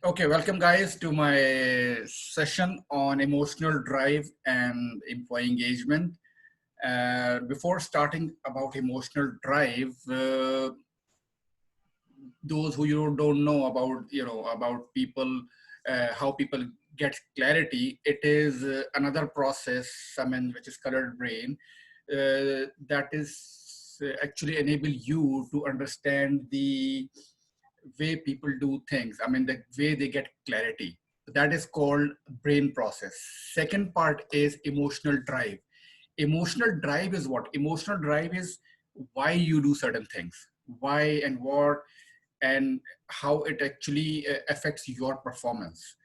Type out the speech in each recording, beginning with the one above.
Okay, welcome guys to my session on emotional drive and employee engagement. Before starting about emotional drive, those who you don't know about, about people, how people get clarity, it is another process, I mean, which is colored brain, that is actually enable you to understand the way people do things. I mean, the way they get clarity. That is called brain process. Second part is emotional drive. Emotional drive is what? Emotional drive is why you do certain things, why and what, and how it actually affects your performance.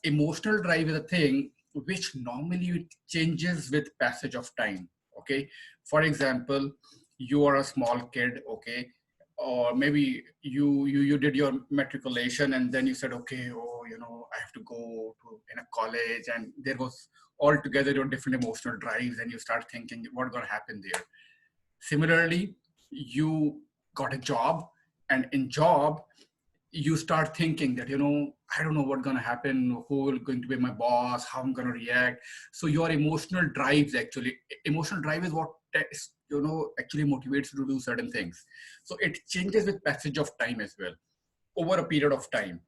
Emotional drive is a thing which normally changes with passage of time. Okay, for example, you are a small kid. Okay, or maybe you did your matriculation and then you said, okay, oh, I have to go to in a college, and there was altogether your different emotional drives, and you start thinking what's going to happen there. Similarly, you got a job, and in job you start thinking that, I don't know what's going to happen, who will going to be my boss, how I'm going to react. So your emotional drives, actually emotional drive is what actually motivates you to do certain things. So it changes with passage of time as well, over a period of time.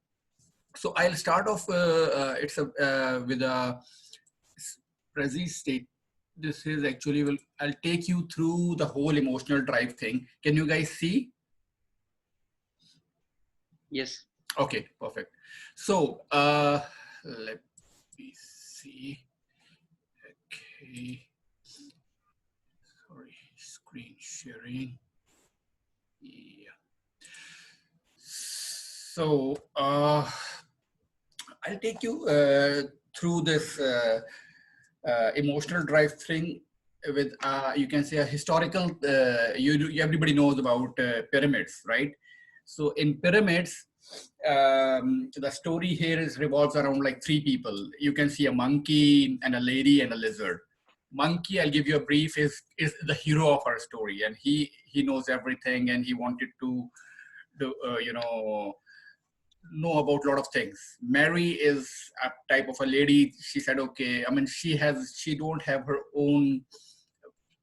So I'll start off it's a with a Prezi state. This is actually will I'll take you through the whole emotional drive thing. Can you guys see? Yes. Okay, perfect. So let me see. Okay, sorry, screen sharing. Yeah. So I'll take you through this emotional drive thing with you can say a historical. Everybody knows about pyramids, right? So in pyramids, the story here is revolves around like three people. You can see a monkey and a lady and a lizard. Monkey, I'll give you a brief, is the hero of our story, and he knows everything, and he wanted to do, know about a lot of things. Mary is a type of a lady. She said, okay, I mean, she don't have her own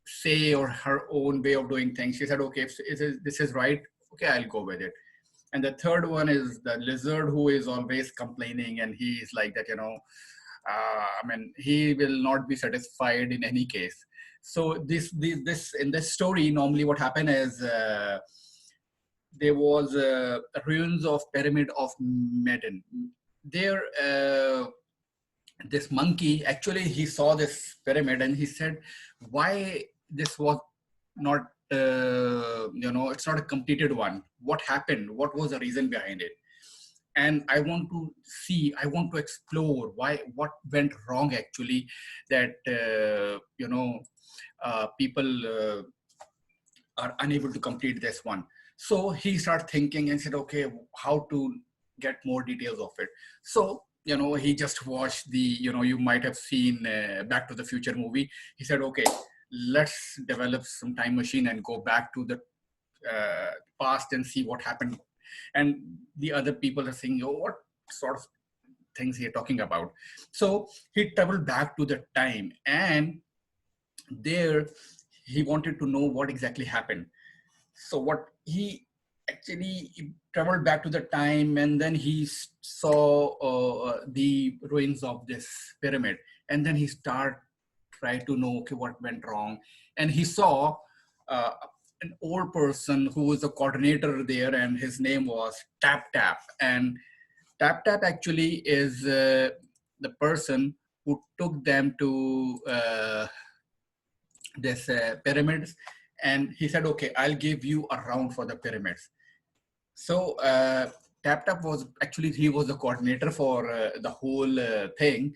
say or her own way of doing things. She said, okay, if this is right, okay, I'll go with it. And the third one is the lizard, who is always complaining, and he is like that, I mean, he will not be satisfied in any case. So this in this story, normally what happened is there was ruins of pyramid of Medin. There, this monkey actually he saw this pyramid and he said, "Why this was not? It's not a completed one. What happened? What was the reason behind it?" And I want to see, I want to explore why, what went wrong actually, that people are unable to complete this one. So he started thinking and said, okay, how to get more details of it. So, he just watched the, you might have seen Back to the Future movie. He said, okay, let's develop some time machine and go back to the past and see what happened. And the other people are saying, oh, what sort of things he talking about? So he traveled back to the time, and there he wanted to know what exactly happened. So what he actually traveled back to the time, and then he saw the ruins of this pyramid, and then he started try to know, okay, what went wrong. And he saw uh, an old person who was a coordinator there, and his name was Tap Tap. And Tap Tap actually is the person who took them to this pyramids, and he said, okay, I'll give you a round for the pyramids. So Tap Tap was actually, he was the coordinator for the whole thing.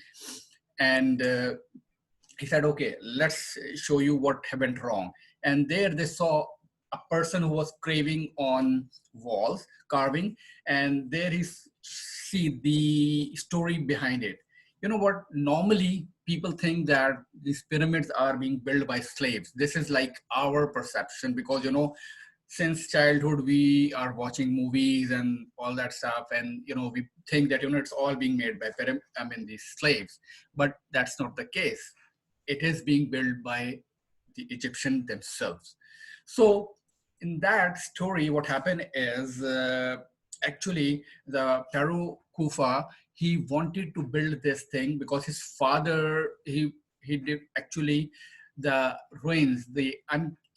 And he said, okay, let's show you what went wrong. And there they saw a person who was craving on walls, carving, and there he see the story behind it. You know what? Normally, people think that these pyramids are being built by slaves. This is like our perception, because since childhood we are watching movies and all that stuff, and we think that it's all being made by these slaves, but that's not the case. It is being built by the Egyptians themselves. So in that story, what happened is, actually the Pharaoh Kufa, he wanted to build this thing because his father, he did actually the ruins, the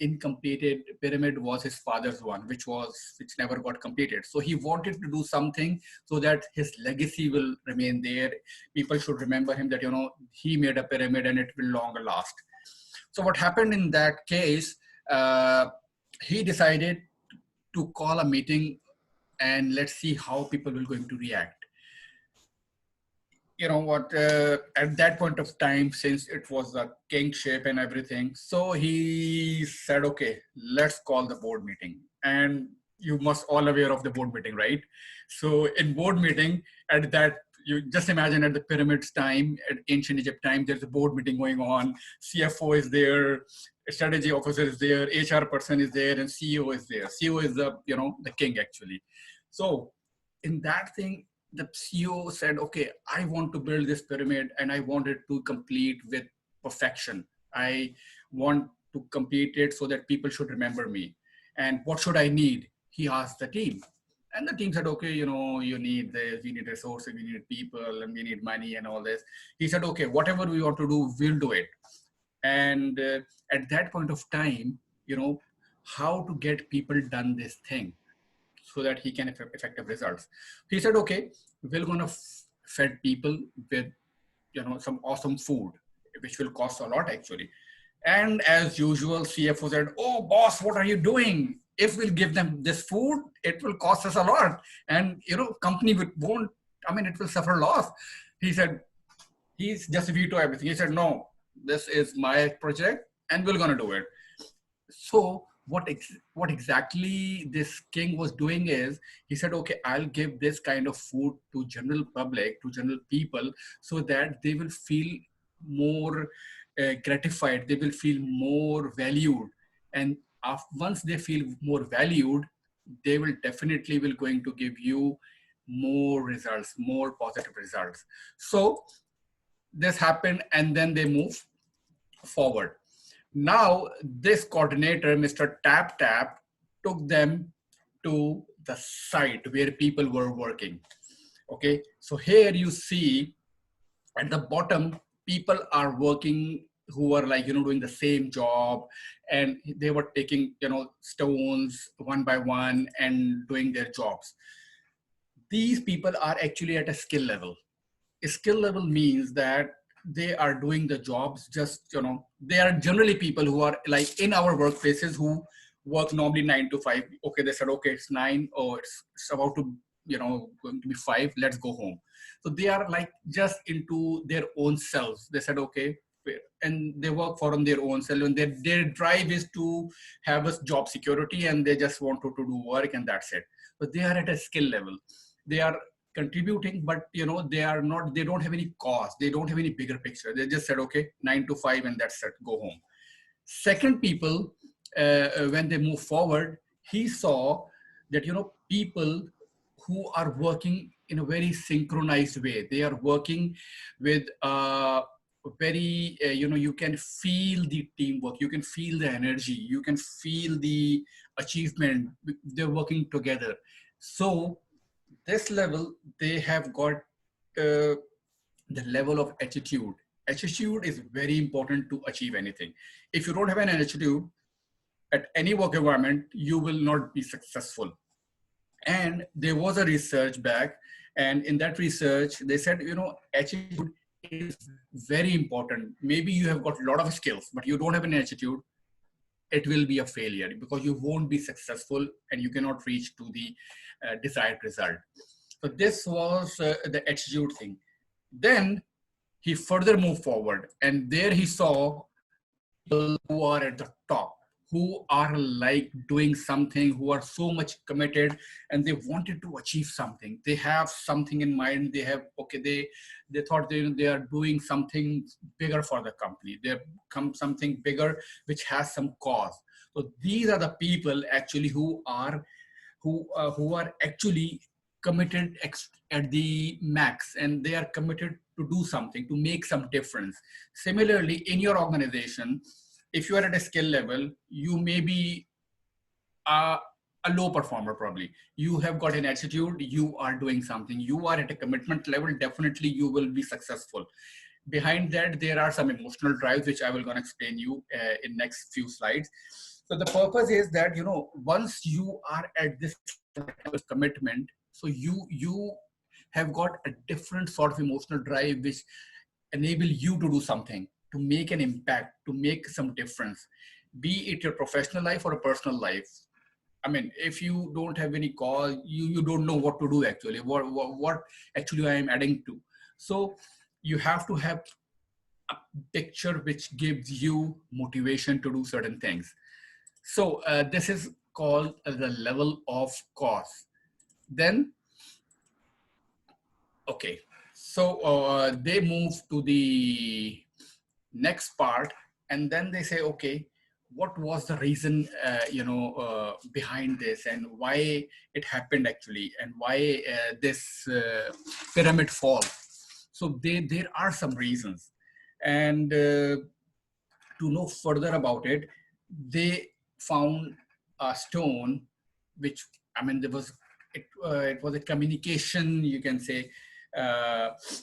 incompleted pyramid was his father's one, which never got completed. So he wanted to do something so that his legacy will remain there. People should remember him that he made a pyramid and it will longer last. So what happened in that case, he decided to call a meeting and let's see how people will going to react. At that point of time, since it was a kingship and everything, so he said, okay, let's call the board meeting. And you must all aware of the board meeting, right? So in board meeting, at that, you just imagine at the pyramids time, at ancient Egypt time, there's a board meeting going on. CFO is there, strategy officer is there, HR person is there, and CEO is there. CEO is the king actually. So in that thing, the CEO said, okay, I want to build this pyramid and I want it to complete with perfection. I want to complete it so that people should remember me. And what should I need? He asked the team. And the team said, okay, you need this, we need resources, we need people, and we need money and all this. He said, okay, whatever we want to do, we'll do it. And at that point of time, how to get people done this thing so that he can effective results. He said, okay, we're going to fed people with, some awesome food, which will cost a lot actually. And as usual, CFO said, oh, boss, what are you doing? If we'll give them this food, it will cost us a lot. And, company won't, it will suffer loss. He said, he's just veto everything. He said, no, this is my project and we're going to do it. So what exactly this king was doing is, he said, okay, I'll give this kind of food to general public, to general people, so that they will feel more gratified, they will feel more valued. And once they feel more valued, they will definitely will going to give you more results, more positive results. So this happened, and then they move forward. Now, this coordinator, Mr. Tap Tap, took them to the site where people were working. Okay, so here you see at the bottom, people are working who are like, doing the same job, and they were taking, stones one by one and doing their jobs. These people are actually at a skill level. A skill level means that they are doing the jobs, just they are generally people who are like in our workplaces who work normally 9 to 5. Okay, they said, okay, it's 9 or it's about to going to be 5, let's go home. So they are like just into their own selves. They said, okay, and they work for their own self, and their drive is to have a job security, and they just want to do work, and that's it. But they are at a skill level. They are contributing, but they are not, they don't have any cause, they don't have any bigger picture. They just said, okay, 9 to 5 and that's it, go home. Second people, when they move forward, he saw that people who are working in a very synchronized way, they are working with very you can feel the teamwork, you can feel the energy, you can feel the achievement, they're working together. So this level, they have got the level of attitude. Attitude is very important to achieve anything. If you don't have an attitude at any work environment, you will not be successful. And there was a research back, and in that research, they said, attitude is very important. Maybe you have got a lot of skills, but you don't have an attitude, it will be a failure because you won't be successful and you cannot reach to the desired result. So this was the attitude thing. Then he further moved forward, and there he saw people who are at the top, who are like doing something, who are so much committed, and they wanted to achieve something. They have something in mind. They have, okay, they thought they are doing something bigger for the company. They come something bigger, which has some cause. So these are the people actually who are actually committed at the max, and they are committed to do something, to make some difference. Similarly, in your organization, if you are at a skill level, you may be a, a low performer. Probably you have got an attitude, you are doing something, you are at a commitment level, definitely you will be successful. Behind that, there are some emotional drives, which I will gonna explain you in next few slides. So the purpose is that, once you are at this commitment, so you have got a different sort of emotional drive, which enable you to do something, to make an impact, to make some difference, be it your professional life or a personal life. I mean, if you don't have any cause, you don't know what to do actually, what actually I am adding to. So you have to have a picture which gives you motivation to do certain things. So this is called the level of cause. Then, okay, so they move to the next part, and then they say, okay, what was the reason, behind this, and why it happened actually, and why this pyramid fall. So there are some reasons, and to know further about it, they found a stone, which, I mean, it was a communication, you can say,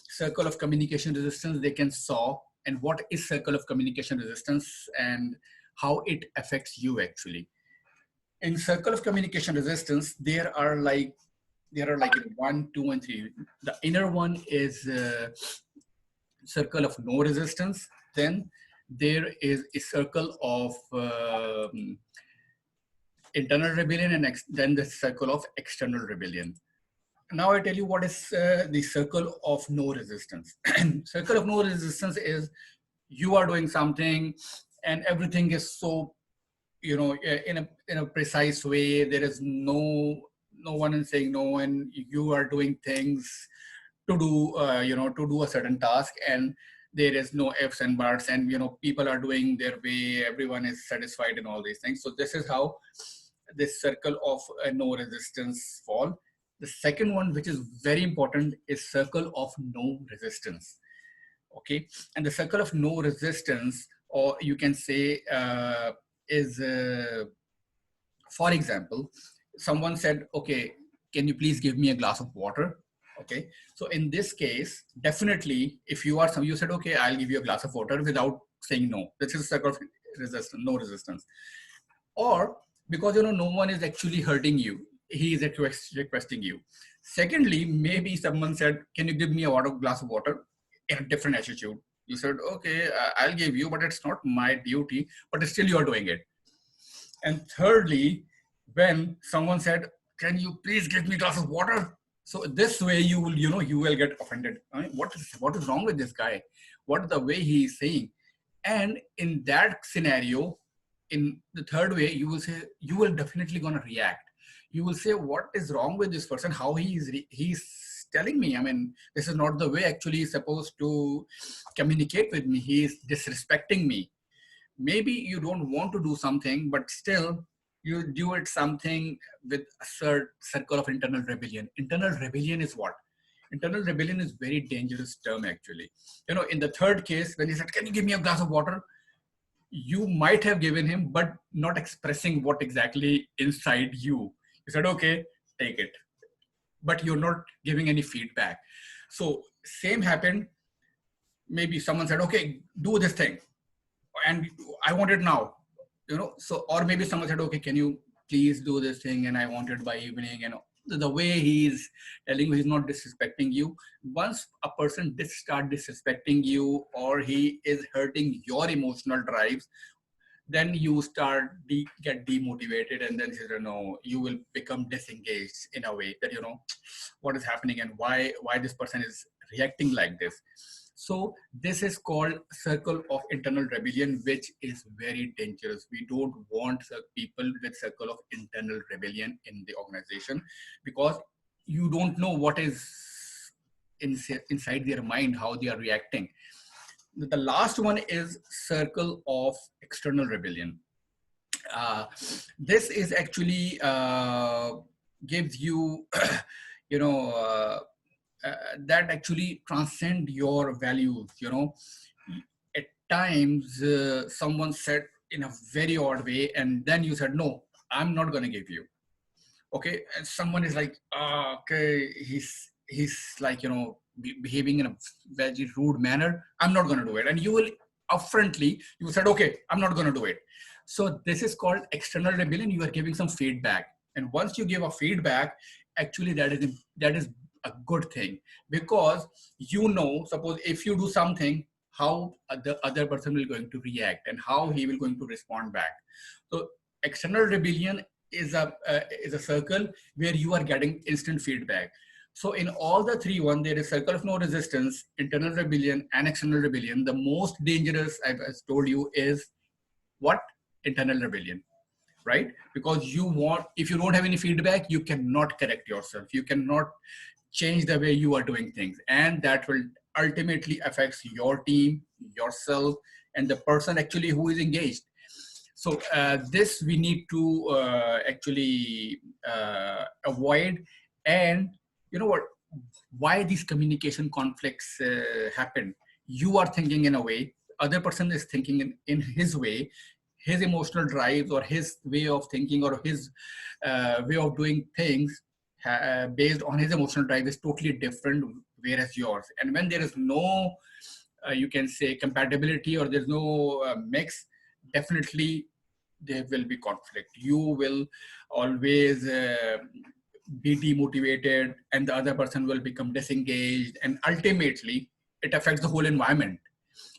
circle of communication resistance they can saw, and what is circle of communication resistance and how it affects you actually. In circle of communication resistance, there are like one, two, and three. The inner one is circle of no resistance. Then there is a circle of internal rebellion, and then the circle of external rebellion. Now I tell you what is the circle of no resistance. Circle of no resistance is you are doing something, and everything is so, in a precise way. There is no one is saying no, and you are doing things to do, to do a certain task, and there is no ifs and buts, and people are doing their way, everyone is satisfied and all these things. So this is how this circle of no resistance fall. The second one, which is very important, is circle of no resistance. Okay, and the circle of no resistance, or you can say, is for example, someone said, okay, can you please give me a glass of water? Okay, so in this case, definitely, if you said, okay, I'll give you a glass of water without saying no. This is circle of resistance, no resistance. Or because no one is actually hurting you, he is requesting you. Secondly, maybe someone said, can you give me a glass of water, in a different attitude. You said, okay, I'll give you, but it's not my duty, but still you are doing it. And thirdly, when someone said, can you please give me a glass of water? So this way you will get offended. I mean, what is wrong with this guy? What is the way he is saying? And in that scenario, in the third way, you will definitely gonna react. You will say, what is wrong with this person? How he's telling me? I mean, this is not the way actually he's supposed to communicate with me. He is disrespecting me. Maybe you don't want to do something, but still you do it something with a circle of internal rebellion. Internal rebellion is what? Internal rebellion is very dangerous term actually. In the third case, when he said, can you give me a glass of water? You might have given him, but not expressing what exactly inside you. You said, okay, take it. But you're not giving any feedback. So same happened. Maybe someone said, okay, do this thing, and I want it now. So, or maybe someone said, okay, can you please do this thing, and I want it by evening. And the way he's telling you, he's not disrespecting you. Once a person start disrespecting you, or he is hurting your emotional drives, then you get demotivated, and then you will become disengaged in a way that what is happening, and why this person is reacting like this. So this is called circle of internal rebellion, which is very dangerous. We don't want people with circle of internal rebellion in the organization, because you don't know what is inside their mind, how they are reacting. The last one is circle of external rebellion. uh, this is actually gives you, you know, that actually transcend your values. You know, at times someone said in a very odd way, and then you said, no, I'm not going to give you. Okay, and someone is like, okay, he's like, you know, behaving in a very rude manner, I'm not going to do it, and you will upfrontly, you said, okay, I'm not going to do it. So this is called external rebellion. You are giving some feedback, and once you give a feedback, actually that is a good thing, because you know, suppose if you do something, how the other person will going to react and how he will going to respond back. So external rebellion is a circle where you are getting instant feedback. So in all the three, one, there is circle of no resistance, internal rebellion, and external rebellion. The most dangerous, I've told you, is what? Internal rebellion, right? Because you want, if you don't have any feedback, you cannot correct yourself. You cannot change the way you are doing things, and that will ultimately affects your team, yourself, and the person actually who is engaged. So this we need to actually avoid. And you know what? Why these communication conflicts happen? You are thinking in a way, other person is thinking in his way, his emotional drives or his way of thinking or his way of doing things based on his emotional drive is totally different, whereas yours. And when there is no, you can say, compatibility, or there's no mix, definitely there will be conflict. You will always be demotivated, and the other person will become disengaged, and ultimately it affects the whole environment.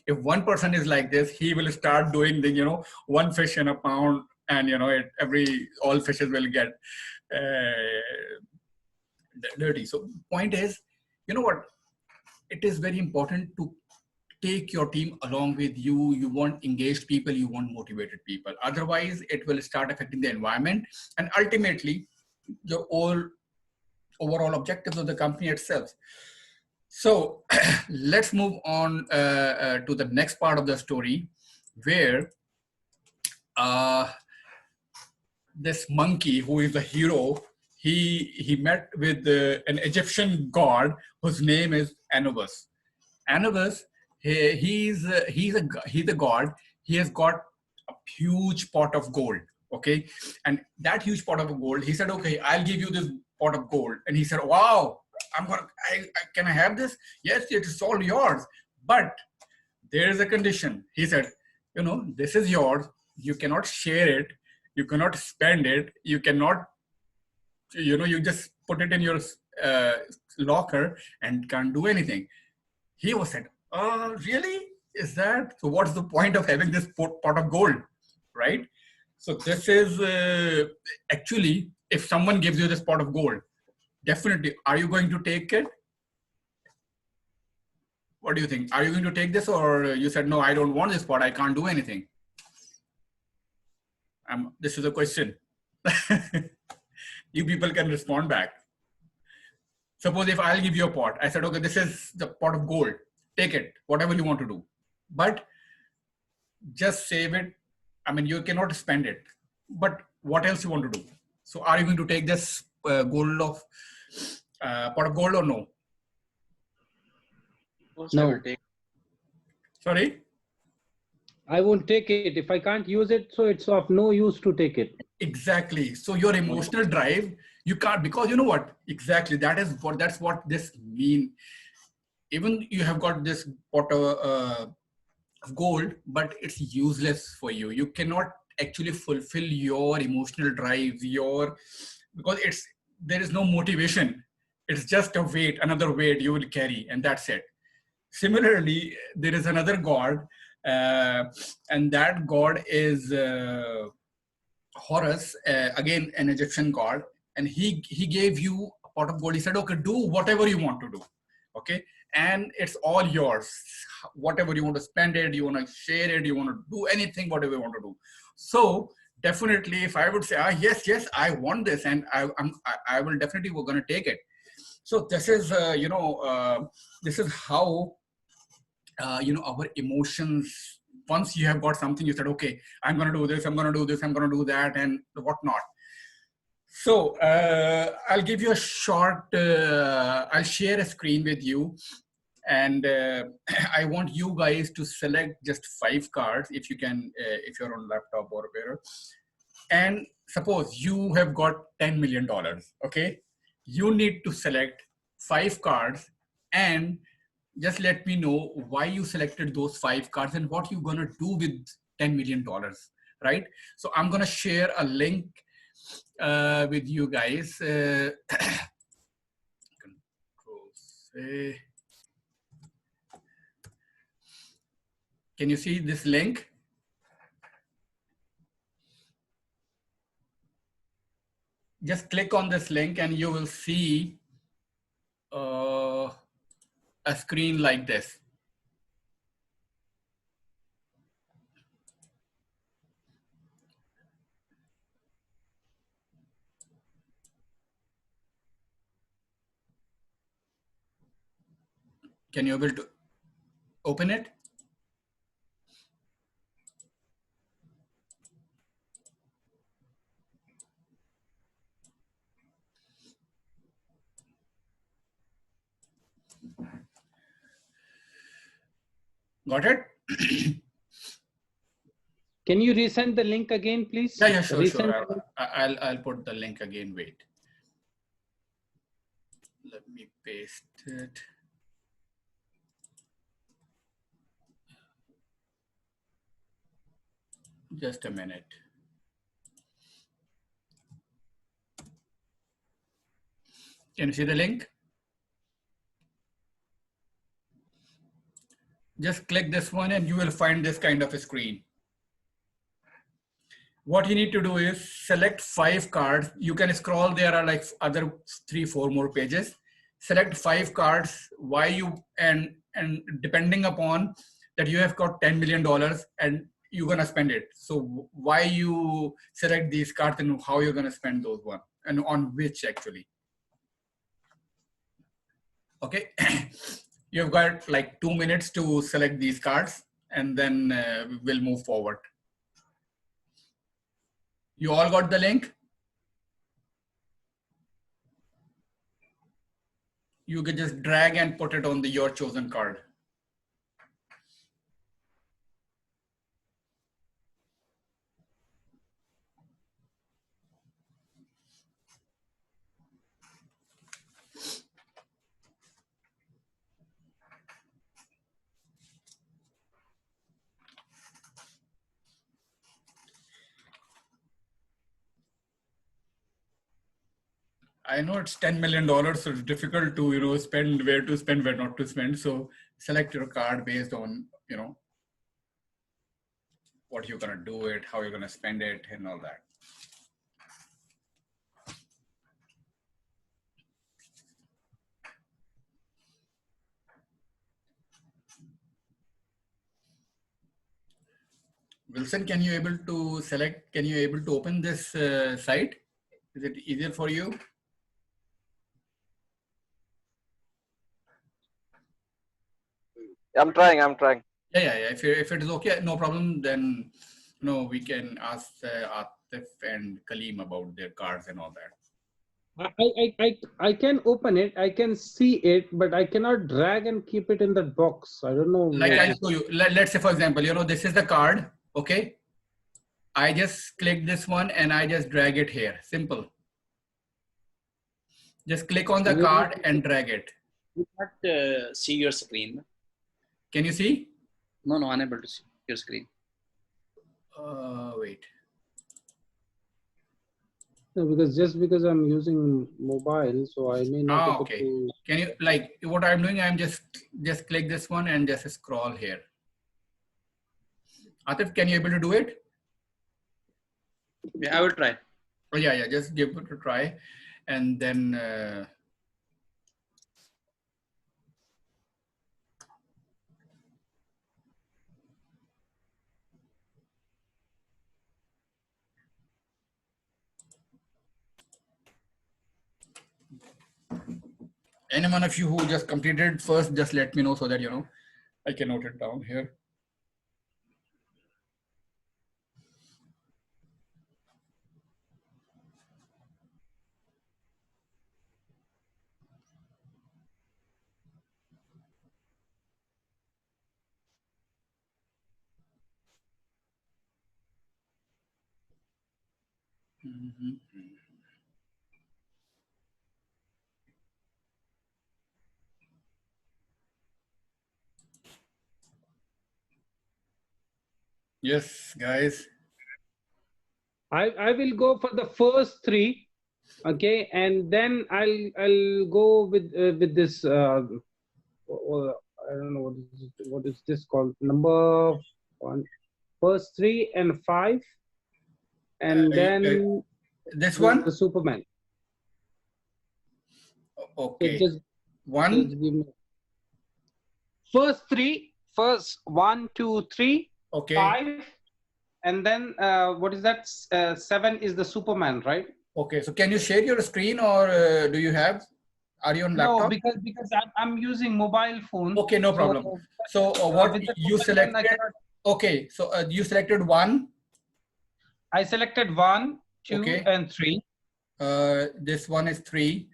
If one person is like this, he will start doing the, you know, one fish in a pound, and you know, all fishes will get dirty. So point is, you know what, it is very important to take your team along with you. You want engaged people, you want motivated people. Otherwise, it will start affecting the environment, and ultimately your all overall objectives of the company itself. So let's move on to the next part of the story, where uh, this monkey, who is the hero, he met with an Egyptian god whose name is Anubis. Anubis, he's a god. He has got a huge pot of gold. Okay, and that huge pot of gold, he said, okay, I'll give you this pot of gold. And he said, wow, can I have this? Yes, it is all yours, but there is a condition. He said, you know, this is yours. You cannot share it. You cannot spend it. You cannot, you know, you just put it in your uh, locker and can't do anything. He was said, oh, really? Is that? So what's the point of having this pot of gold, right? So this is actually, if someone gives you this pot of gold, definitely, are you going to take it? What do you think? Are you going to take this, or you said, no, I don't want this pot, I can't do anything? This is a question. You people can respond back. Suppose if I'll give you a pot, I said, okay, this is the pot of gold, take it, whatever you want to do. But just save it. I mean, you cannot spend it, but what else you want to do? So are you going to take this pot of gold or no? No. Sorry? I won't take it. If I can't use it, so it's of no use to take it. Exactly. So your emotional drive, you can't, because you know what? Exactly. That's what this mean. Even you have got this pot of gold, but it's useless for you. You cannot actually fulfill your emotional drives, because there is no motivation. It's just a weight, another weight you will carry, and that's it. Similarly, there is another god, and that god is Horus, again an Egyptian god, and he gave you a pot of gold. He said, okay, do whatever you want to do, okay, and it's all yours. Whatever you want to spend it, you want to share it, you want to do anything, whatever you want to do. So definitely, if I would say, yes, I want this, and I will definitely, we're going to take it. So this is this is how our emotions once you have got something, you said, okay, I'm going to do this, I'm going to do this, I'm going to do that, and whatnot. So I'll give you a short, I'll share a screen with you. And I want you guys to select just 5 cards if you can, if you're on laptop or whatever. And suppose you have got $10 million, okay? You need to select 5 cards and just let me know why you selected those 5 cards and what you're gonna do with $10 million, right? So I'm gonna share a link with you guys. Control C. Can you see this link? Just click on this link and you will see a screen like this. Can you able to open it? Got it? Can you resend the link again, please? Yeah, sure, resend sure. I'll put the link again. Wait. Let me paste it. Just a minute. Can you see the link? Just click this one and you will find this kind of a screen. What you need to do is select 5 cards. You can scroll, there are like other 3-4 more pages. Select 5 cards, why you, and depending upon that you have got $10 million and you're gonna spend it. So why you select these cards and how you're gonna spend those one and on which actually. Okay, you've got like 2 minutes to select these cards and then we'll move forward. You all got the link? You can just drag and put it on your chosen card. I know it's $10 million, so it's difficult to, spend, where to spend, where not to spend. So select your card based on, what you're gonna do it, how you're gonna spend it, and all that. Wilson, can you able to select? Can you able to open this site? Is it easier for you? I'm trying. Yeah. If it is okay, no problem. Then we can ask Atif and Kaleem about their cards and all that. I can open it, I can see it, but I cannot drag and keep it in that box. I don't know. Like I'll show you. Let's say, for example, this is the card. Okay. I just click this one and I just drag it here. Simple. Just click on the card and drag it. You can't see your screen. Can you see? No, unable to see your screen. Wait. No, because I'm using mobile, so I may not. Okay. Can you, like, what I'm doing? I'm just click this one and just scroll here. Atif, can you able to do it? Yeah, I will try. Oh yeah. Just give it a try, and then. Anyone of you who just completed first, just let me know so that I can note it down here. Mhm. Yes, guys. I will go for the first three, okay, and then I'll go with this. I don't know what is this called. Number one, first three and five, and then This the one? Superman. Okay. Just One? give me first three, first one, two, three, Okay. five, and then what is that? Seven is the Superman, right? Okay. So can you share your screen, or do you have? Are you on No, laptop? because I'm using mobile phone. Okay, no problem. So what with the you Superman, I selected? cannot. Okay. So you selected one. I selected one, two, Okay. and three. This one is three.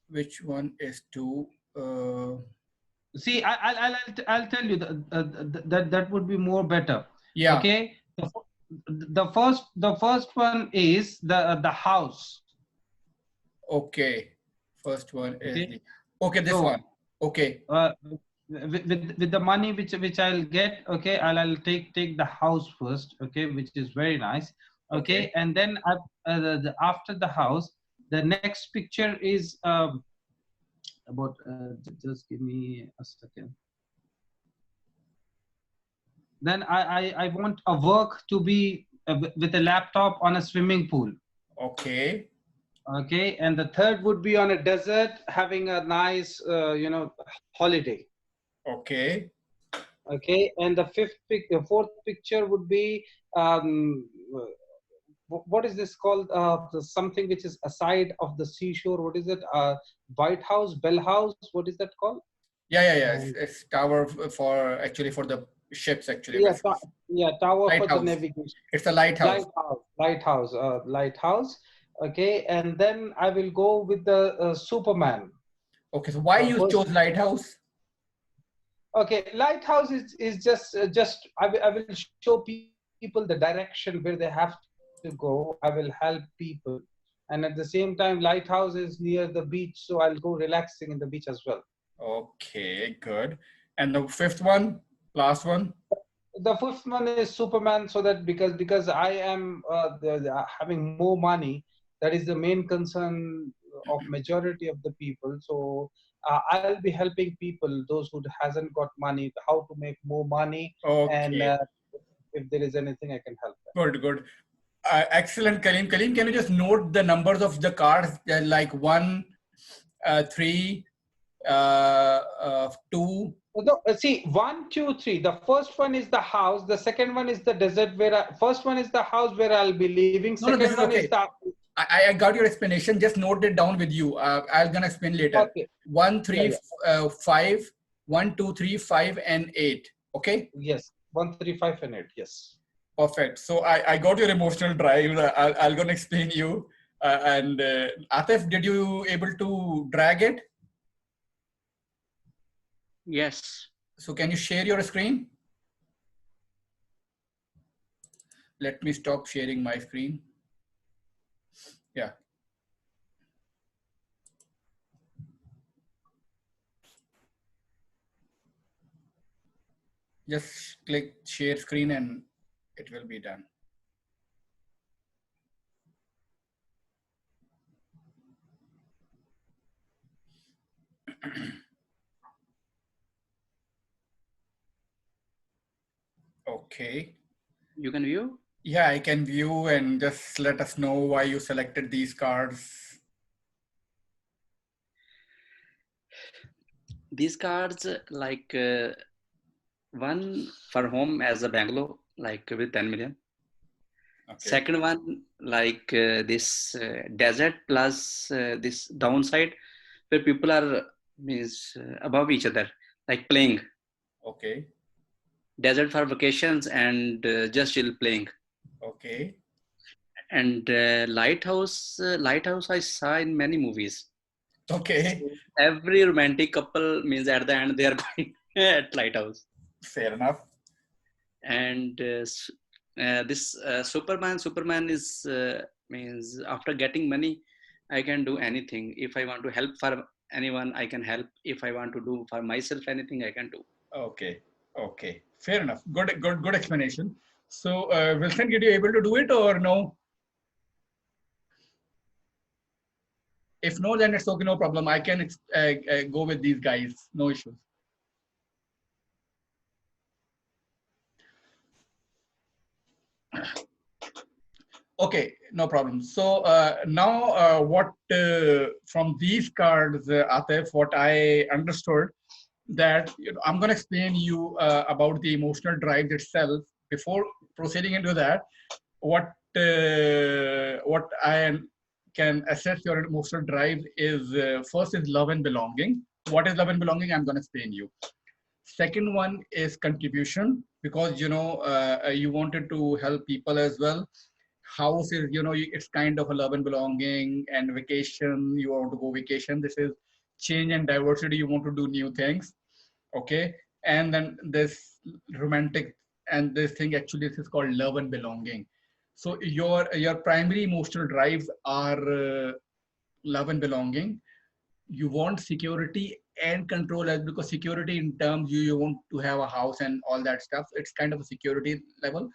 Which one is two? See, I'll tell you that would be more better. Yeah. Okay. The first one is the house. Okay. First one is Okay. the. Okay, this So, one. Okay. with the money which I'll get, okay, I'll take the house first, okay, which is very nice, okay, and then after the house, the next picture is about just give me a second. Then I want a work to be with a laptop on a swimming pool. Okay. Okay, and the third would be on a desert having a nice holiday. Okay. Okay, and the fourth picture would be what is this called? Something which is aside of the seashore. What is it? White House, Bell House. What is that called? Yeah. It's tower for actually for the ships actually. Yeah, tower for the Lighthouse. navigation. It's a lighthouse. Lighthouse. Okay, and then I will go with the Superman. Okay, so why you chose lighthouse? Okay, lighthouse is just I will show people the direction where they have to go. I will help people, and at the same time, lighthouse is near the beach, so I'll go relaxing in the beach as well. Okay, good. And the fifth one, last one. The fifth one is Superman, so that because I am having more money, that is the main concern of majority of the people. So I'll be helping people, those who hasn't got money, how to make more money, and Okay. if there is anything I can help them. Good. Excellent, Kalim. Kalim, can you just note the numbers of the cards? They're like 1, 3, 2. No, see, 1, 2, 3. The first one is the house. The second one is the desert. First one is the house where I'll be living. No, this is Second one okay. is the. I got your explanation. Just note it down with you. I'm gonna explain later. Okay. 1, 3, Yeah. 5. 1, 2, 3, 5, and 8. Okay. Yes. 1, 3, 5, and 8. Yes. Perfect. So I got your emotional drive. I'll gonna explain you. And Atif, did you able to drag it? Yes. So can you share your screen? Let me stop sharing my screen. Yeah. Just click share screen and it will be done. Okay. You can view? Yeah, I can view, and just let us know why you selected these cards. These cards, like one for home as a bungalow, like with 10 million. Okay. Second one, like this desert plus this downside where people are above each other, like playing. Okay. Desert for vacations and just chill playing. Okay. And lighthouse I saw in many movies. Okay. So every romantic couple means at the end they are going at lighthouse. Fair enough. And this Superman is means after getting money, I can do anything. If I want to help for anyone, I can help. If I want to do for myself anything, I can do. Okay, okay, fair enough. Good explanation. So, Wilson, did you able to do it or no? If no, then it's okay, no problem. I can go with these guys, no issues. Okay, no problem. So now, what from these cards, Atif, what I understood that I'm going to explain you about the emotional drive itself. Before proceeding into that, what I can assess your emotional drive is first is love and belonging. What is love and belonging? I'm going to explain you. Second one is contribution, because you wanted to help people as well. House is, it's kind of a love and belonging. And vacation, you want to go vacation. This is change and diversity. You want to do new things. Okay. And then this romantic, and this thing, actually this is called love and belonging. So your primary emotional drives are love and belonging. You want security and control, as because security in terms, you want to have a house and all that stuff. It's kind of a security level,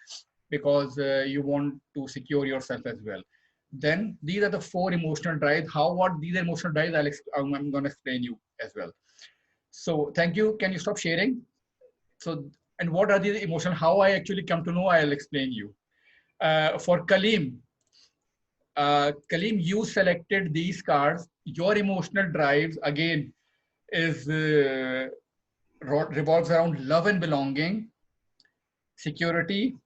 because you want to secure yourself as well. Then these are the four emotional drives. What these emotional drives, I'm going to explain you as well. So thank you. Can you stop sharing? So, and what are these emotional? How I actually come to know, I'll explain you. For Kaleem, Kaleem, you selected these cards. Your emotional drives again is revolves around love and belonging, security.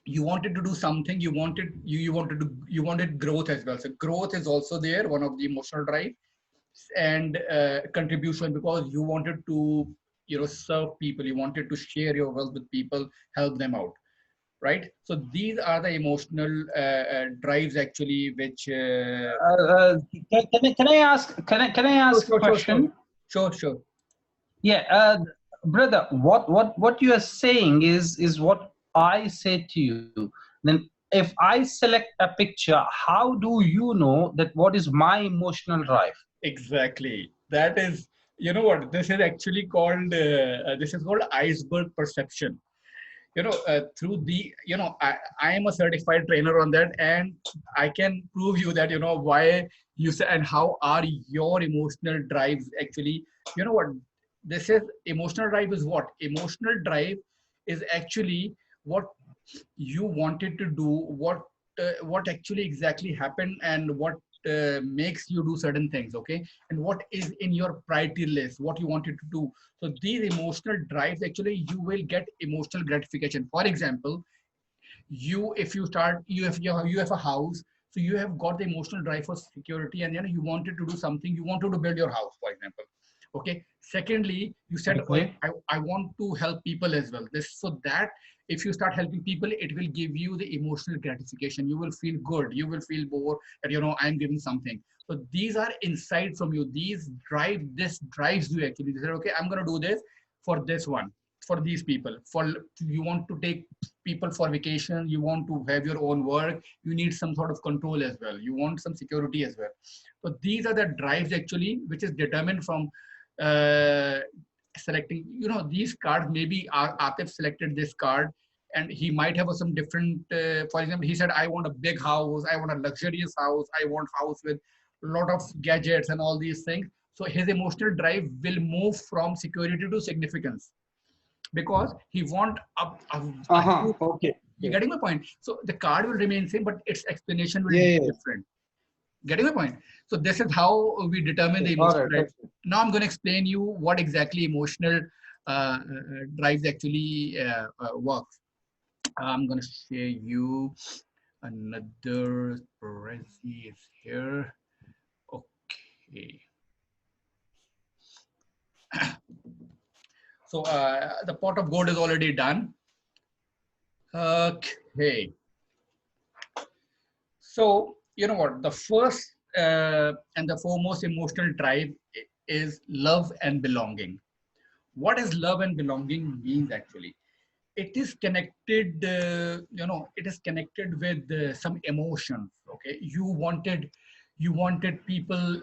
You wanted to do something. You wanted growth as well. So growth is also there, one of the emotional drive, and contribution, because you wanted to serve people. You wanted to share your wealth with people, help them out, right? So these are the emotional drives actually, which Can I ask a sure, sure, sure, question? sure, sure. Yeah, brother, what you are saying is what I said to you. Then, if I select a picture, how do you know that what is my emotional drive? Exactly. That is, you know what, this is actually called, this is called iceberg perception. Through the, I am a certified trainer on that, and I can prove you that, why you say, and how are your emotional drives actually, what, this is emotional drive is what? Emotional drive is actually what you wanted to do, what actually exactly happened, and what makes you do certain things, okay, and what is in your priority list, what you wanted to do. So these emotional drives, actually you will get emotional gratification. For example, if you start, you have a house, so you have got the emotional drive for security, and you wanted to do something, you wanted to build your house, for example. Okay, secondly, you said, oh, Okay. I want to help people as well. This, so that if you start helping people, it will give you the emotional gratification. You will feel good, you will feel more that I'm giving something. So these are inside from you. This drives you actually. You said, okay, I'm going to do this for this one, for these people, for you want to take people for vacation, you want to have your own work, you need some sort of control as well, you want some security as well. So these are the drives actually, which is determined from uh, selecting, these cards. Maybe Atif selected this card, and he might have some different, for example, he said, I want a big house, I want a luxurious house, I want house with a lot of gadgets and all these things. So his emotional drive will move from security to significance, because he want a Uh-huh. huge, Okay. you getting my point? So the card will remain same, but its explanation will Yeah, be yeah. different. Getting my point? So this is how we determine the All emotional right. drive. Okay. Now I'm going to explain you what exactly emotional drives actually works. I'm going to share you another Prezi is here. Okay. So the pot of gold is already done. Okay. So, you know what? The first and the foremost emotional drive is love and belonging. What is love and belonging means actually? it is connected, it is connected with some emotions. Okay, you wanted people,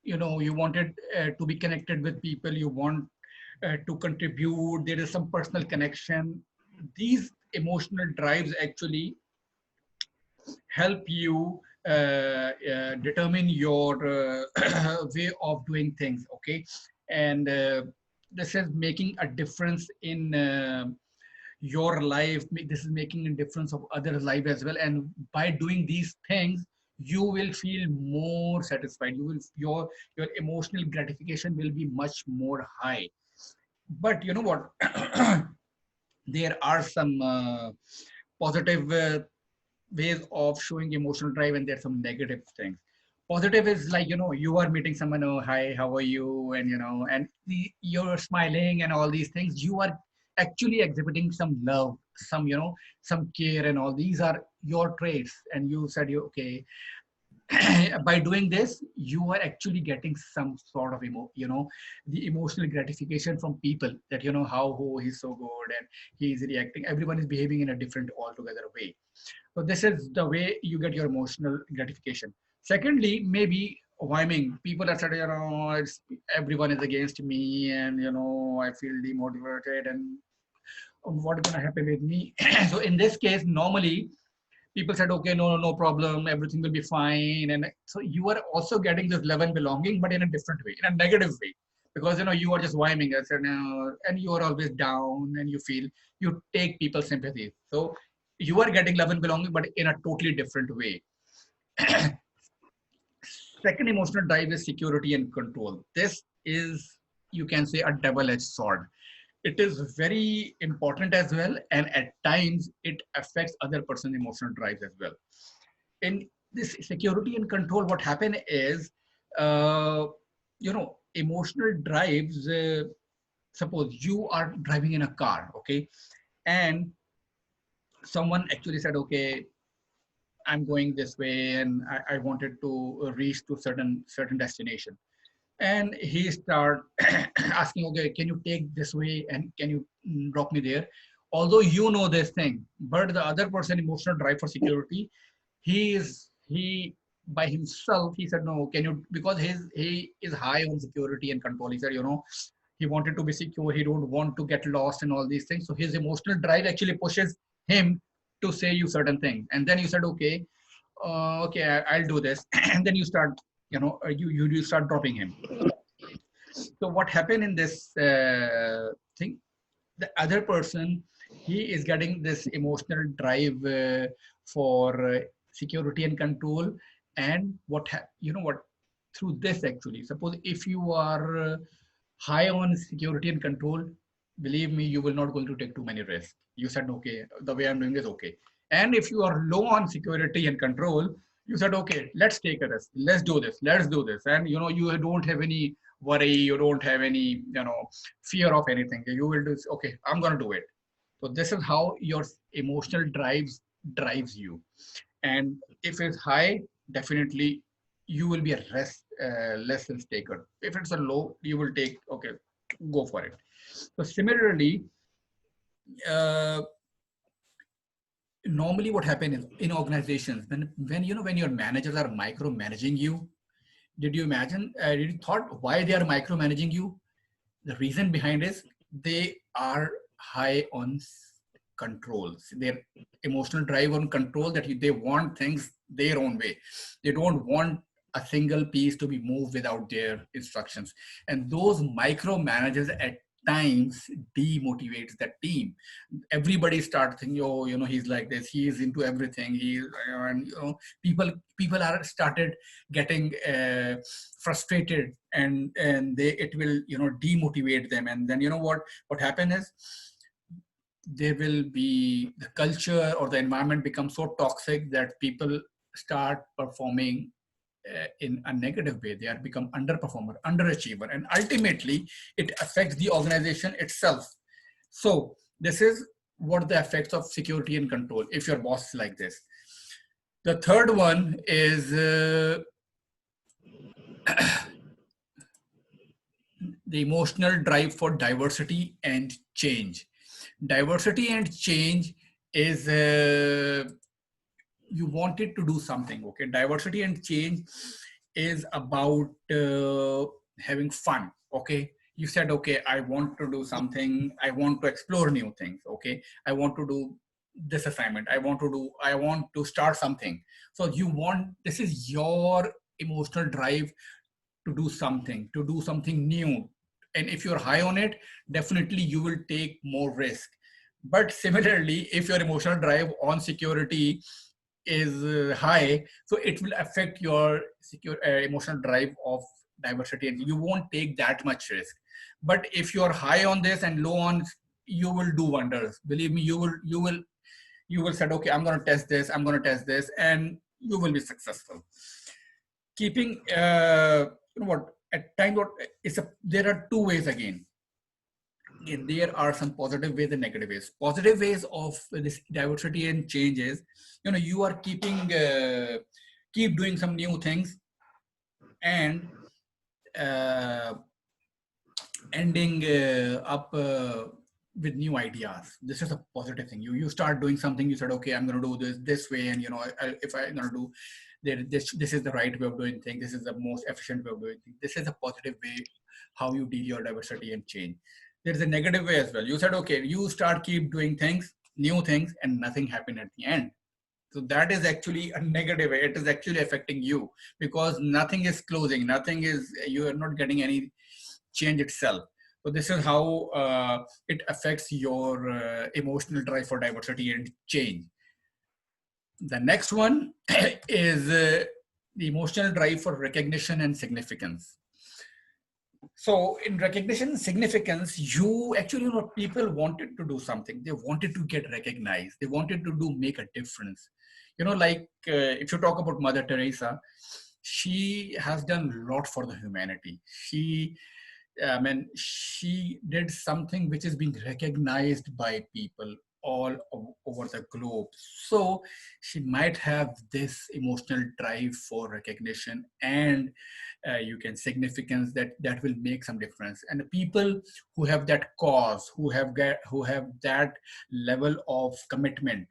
you wanted to be connected with people. You want to contribute. There is some personal connection. These emotional drives actually help you determine your way of doing things. Okay, and this is making a difference in your life. This is making a difference of others' life as well. And by doing these things, you will feel more satisfied. Your emotional gratification will be much more high. But you know what? There are some positive ways of showing emotional drive, and there's some negative things. Positive is like, you are meeting someone, oh hi, how are you, and and you're smiling and all these things. You are actually exhibiting some love, some care, and all these are your traits. And you said, you okay, by doing this, you are actually getting some sort of the emotional gratification from people, that how, oh, he's so good and he's reacting. Everyone is behaving in a different altogether way. So this is the way you get your emotional gratification. Secondly, maybe whining. People are saying, everyone is against me, and I feel demotivated, and what's gonna happen with me? So in this case, normally people said, okay, no, no problem, everything will be fine. And so you are also getting this love and belonging, but in a different way, in a negative way, because you are just whining. I said, and you are always down, and you take people's sympathy. So you are getting love and belonging, but in a totally different way. Second emotional drive is security and control. This is, you can say, a double-edged sword. It is very important as well, and at times it affects other person's emotional drives as well. In this security and control, what happen is, uh, emotional drives. Suppose you are driving in a car, okay, and someone actually said, okay, I'm going this way, and I wanted to reach to certain destination. And he start asking, okay, can you take this way, and can you drop me there? Although this thing, but the other person emotional drive for security, he by himself, he said, no, can you, because he is high on security and control. He said, he wanted to be secure, he don't want to get lost and all these things. So his emotional drive actually pushes him to say you certain things. And then you said, okay, okay, I'll do this. And then you start, you start dropping him. So what happened in this thing, the other person, he is getting this emotional drive for security and control. And what, through this, actually, suppose if you are high on security and control, believe me, you will not going to take too many risks. You said, okay, the way I'm doing is okay. And if you are low on security and control, you said, okay, let's take a risk, let's do this. And you don't have any worry, you don't have any fear of anything. You will do, okay, I'm going to do it. So this is how your emotional drives you. And if it's high, definitely you will be a less risk taker. If it's a low, you will take, okay, go for it. So similarly, normally what happens is, in organizations, when your managers are micromanaging you, did you imagine, did you thought why they are micromanaging you? The reason behind is, they are high on control. Their emotional drive on control, that they want things their own way. They don't want a single piece to be moved without their instructions. And those micromanagers at times demotivates that team. Everybody starts thinking, oh, he's like this, he is into everything, and people are started getting frustrated, and it will demotivate them. And then what happens is, there will be, the culture or the environment becomes so toxic that people start performing in a negative way. They are become underperformer, underachiever, and ultimately it affects the organization itself. So this is what the effects of security and control, if your boss is like this. The third one is the emotional drive for diversity and change. Diversity and change is you wanted to do something. Okay, diversity and change is about having fun. Okay, you said, okay, I want to do something, I want to explore new things. Okay, I want to do this assignment, I want to start something. So you want, this is your emotional drive to do something new. And if you're high on it, definitely you will take more risk. But similarly, if your emotional drive on security is high, so it will affect your emotional drive of diversity, and you won't take that much risk. But if you're high on this and low on, you will do wonders. Believe me, you will say, okay, I'm going to test this, I'm going to test this, and you will be successful. Keeping you know what, at times what, there are two ways again. There are some positive ways and negative ways. Positive ways of this diversity and changes, you are keep doing some new things, and uh, ending up with new ideas. This is a positive thing. You start doing something, you said, okay, I'm going to do this way, and if I'm going to do this is the right way of doing things, this is the most efficient way of doing things. This is a positive way how you deal your diversity and change. There's a negative way as well. You said, okay, you keep doing things, new things, and nothing happened at the end. So that is actually a negative way. It is actually affecting you, because nothing is closing, you are not getting any change itself. So this is how it affects your emotional drive for diversity and change. The next one is the emotional drive for recognition and significance. So in recognition and significance, you actually, people wanted to do something. They wanted to get recognized. They wanted to make a difference. If you talk about Mother Teresa, she has done a lot for the humanity. She did something which is being recognized by people all over the globe. So she might have this emotional drive for recognition and significance that will make some difference. And the people who have that cause, who have that level of commitment,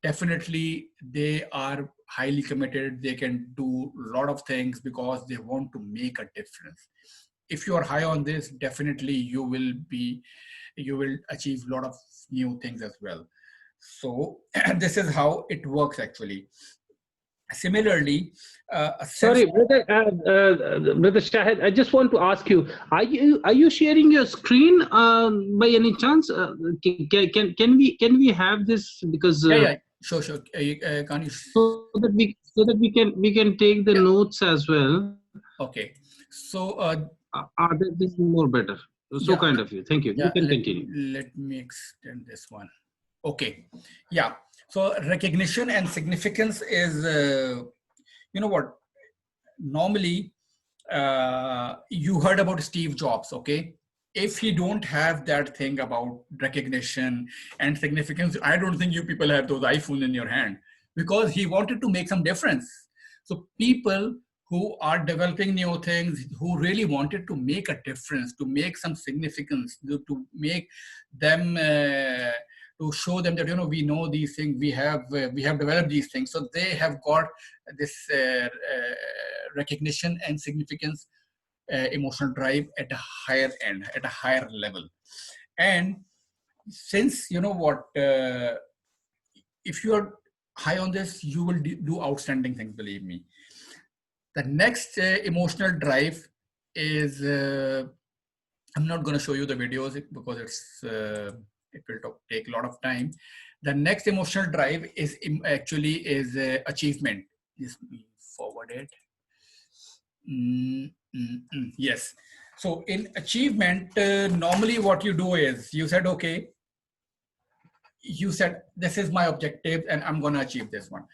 definitely they are highly committed. They can do a lot of things because they want to make a difference. If you are high on this, definitely you will achieve a lot of new things as well. So this is how it works actually. Similarly, sorry, brother Shahid, I just want to ask you: Are you sharing your screen by any chance? Can we have this, because yeah, sure. Can you so that we can take the notes as well? Okay, so this is more better. So kind of you. Thank you. You can continue. Let me extend this one. Okay, yeah. So recognition and significance is, normally you heard about Steve Jobs, okay? If you don't have that thing about recognition and significance, I don't think you people have those iPhones in your hand, because he wanted to make some difference. So people who are developing new things, who really wanted to make a difference, to make some significance, to make them, to show them that, we know these things, we have developed these things. So they have got this recognition and significance, emotional drive at a higher end, at a higher level. And since, if you are high on this, you will do outstanding things, believe me. The next emotional drive is, I'm not going to show you the videos because it will take a lot of time. The next emotional drive is achievement. Just forward it. Yes. So in achievement, normally what you do is, you said, okay, this is my objective and I'm going to achieve this one.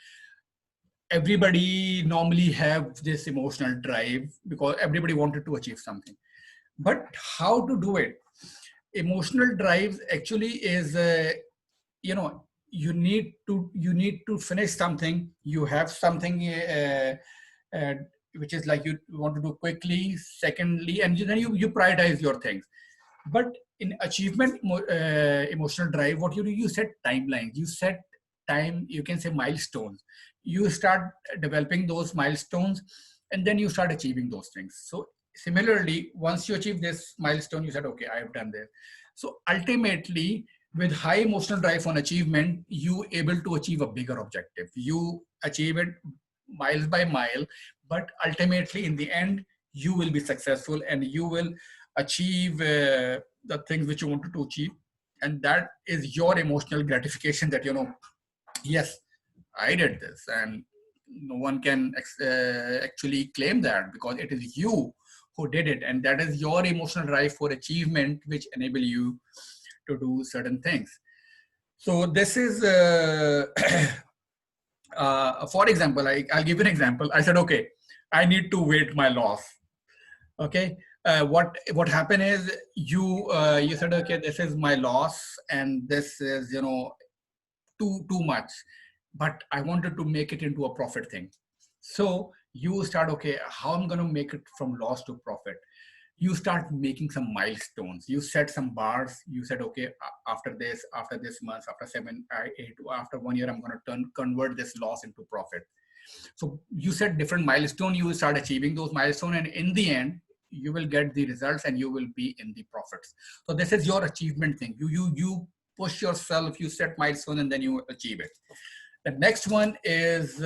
Everybody normally have this emotional drive because everybody wanted to achieve something. But how to do it? Emotional drive actually is, you need to finish something. You have something which is like you want to do quickly. Secondly, and then you prioritize your things. But in achievement emotional drive, what you do, you set timelines, you set time, you can say milestones. You start developing those milestones, and then you start achieving those things. So similarly, once you achieve this milestone, you said, okay, I have done this. So ultimately, with high emotional drive on achievement, you able to achieve a bigger objective. You achieve it mile by mile, but ultimately in the end, you will be successful and you will achieve the things which you wanted to achieve. And that is your emotional gratification that, yes, I did this. And no one can actually claim that, because it is you who did it. And that is your emotional drive for achievement, which enable you to do certain things. So this is, for example, I'll give you an example. I said, okay, I need to weight my loss. Okay. What happened is you said, okay, this is my loss and this is, too much, but I wanted to make it into a profit thing. So you start, okay, how I'm going to make it from loss to profit. You start making some milestones. You set some bars. You said, okay, after this month, after 7, 8, after 1 year, I'm going to convert this loss into profit. So you set different milestones. You will start achieving those milestones, and in the end, you will get the results and you will be in the profits. So this is your achievement thing. You push yourself, you set milestones, and then you achieve it. The next one is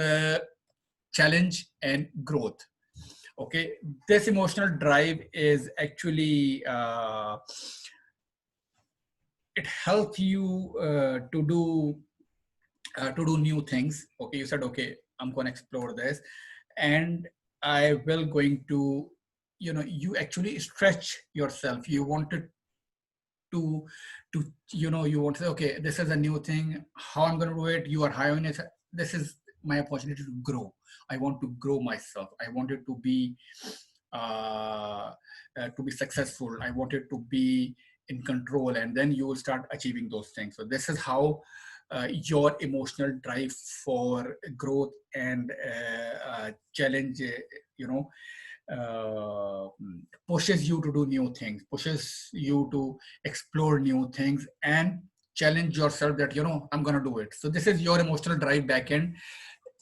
challenge and growth. Okay, this emotional drive is actually it helps you to do new things. Okay, you said, okay, I'm going to explore this, and I will going to, you actually stretch yourself. You wanted to you want to say, okay, this is a new thing, how I'm going to do it. You are high on it. This is my opportunity to grow. I want to grow myself. I wanted to be successful. I wanted to be in control, and then you will start achieving those things. So this is how your emotional drive for growth and challenge, pushes you to do new things, pushes you to explore new things and challenge yourself that, I'm going to do it. So this is your emotional drive back end.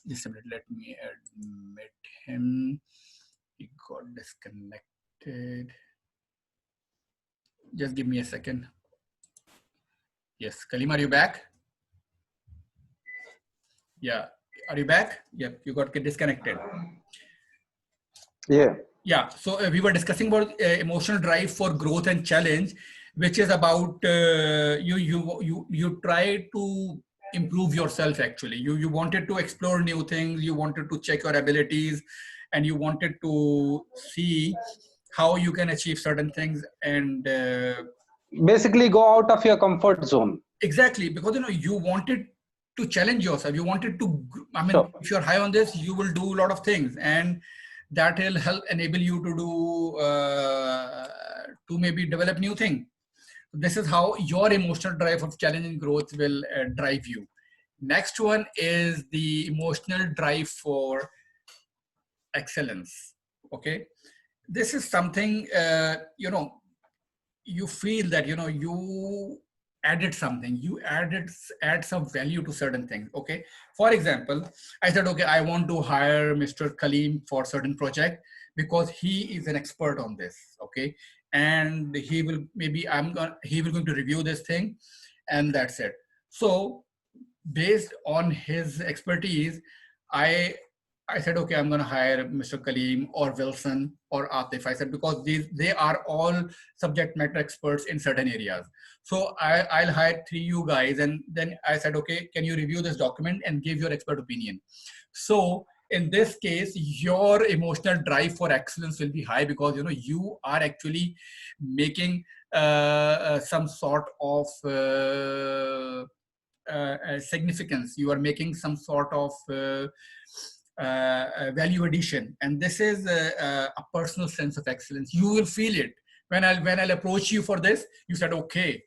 Just a minute, let me admit him. He got disconnected. Just give me a second. Yes, Kalim, are you back? Yeah, are you back? Yep, you got disconnected. Yeah, so we were discussing about emotional drive for growth and challenge, which is about you try to improve yourself. Actually, you wanted to explore new things, you wanted to check your abilities, and you wanted to see how you can achieve certain things, and basically go out of your comfort zone. Exactly, because you wanted to challenge yourself. You wanted to, sure. If you're high on this, you will do a lot of things, and that will help enable you to do to maybe develop new things. This is how your emotional drive of challenge and growth will drive you. Next one is the emotional drive for excellence. Okay, this is something you feel that you added something, you add some value to certain things. Okay, for example, I said, okay, I want to hire Mr. Kalim for certain project because he is an expert on this. Okay, and he will going to review this thing, and that's it. So based on his expertise, I said, okay, I'm going to hire Mr. Kalim or Wilson or Atif. I said, because they are all subject matter experts in certain areas. So I'll hire 3 you guys. And then I said, okay, can you review this document and give your expert opinion? So in this case, your emotional drive for excellence will be high because, you are actually making some sort of significance. You are making some sort of value addition, and this is a personal sense of excellence. You will feel it when I'll approach you for this. You said, okay,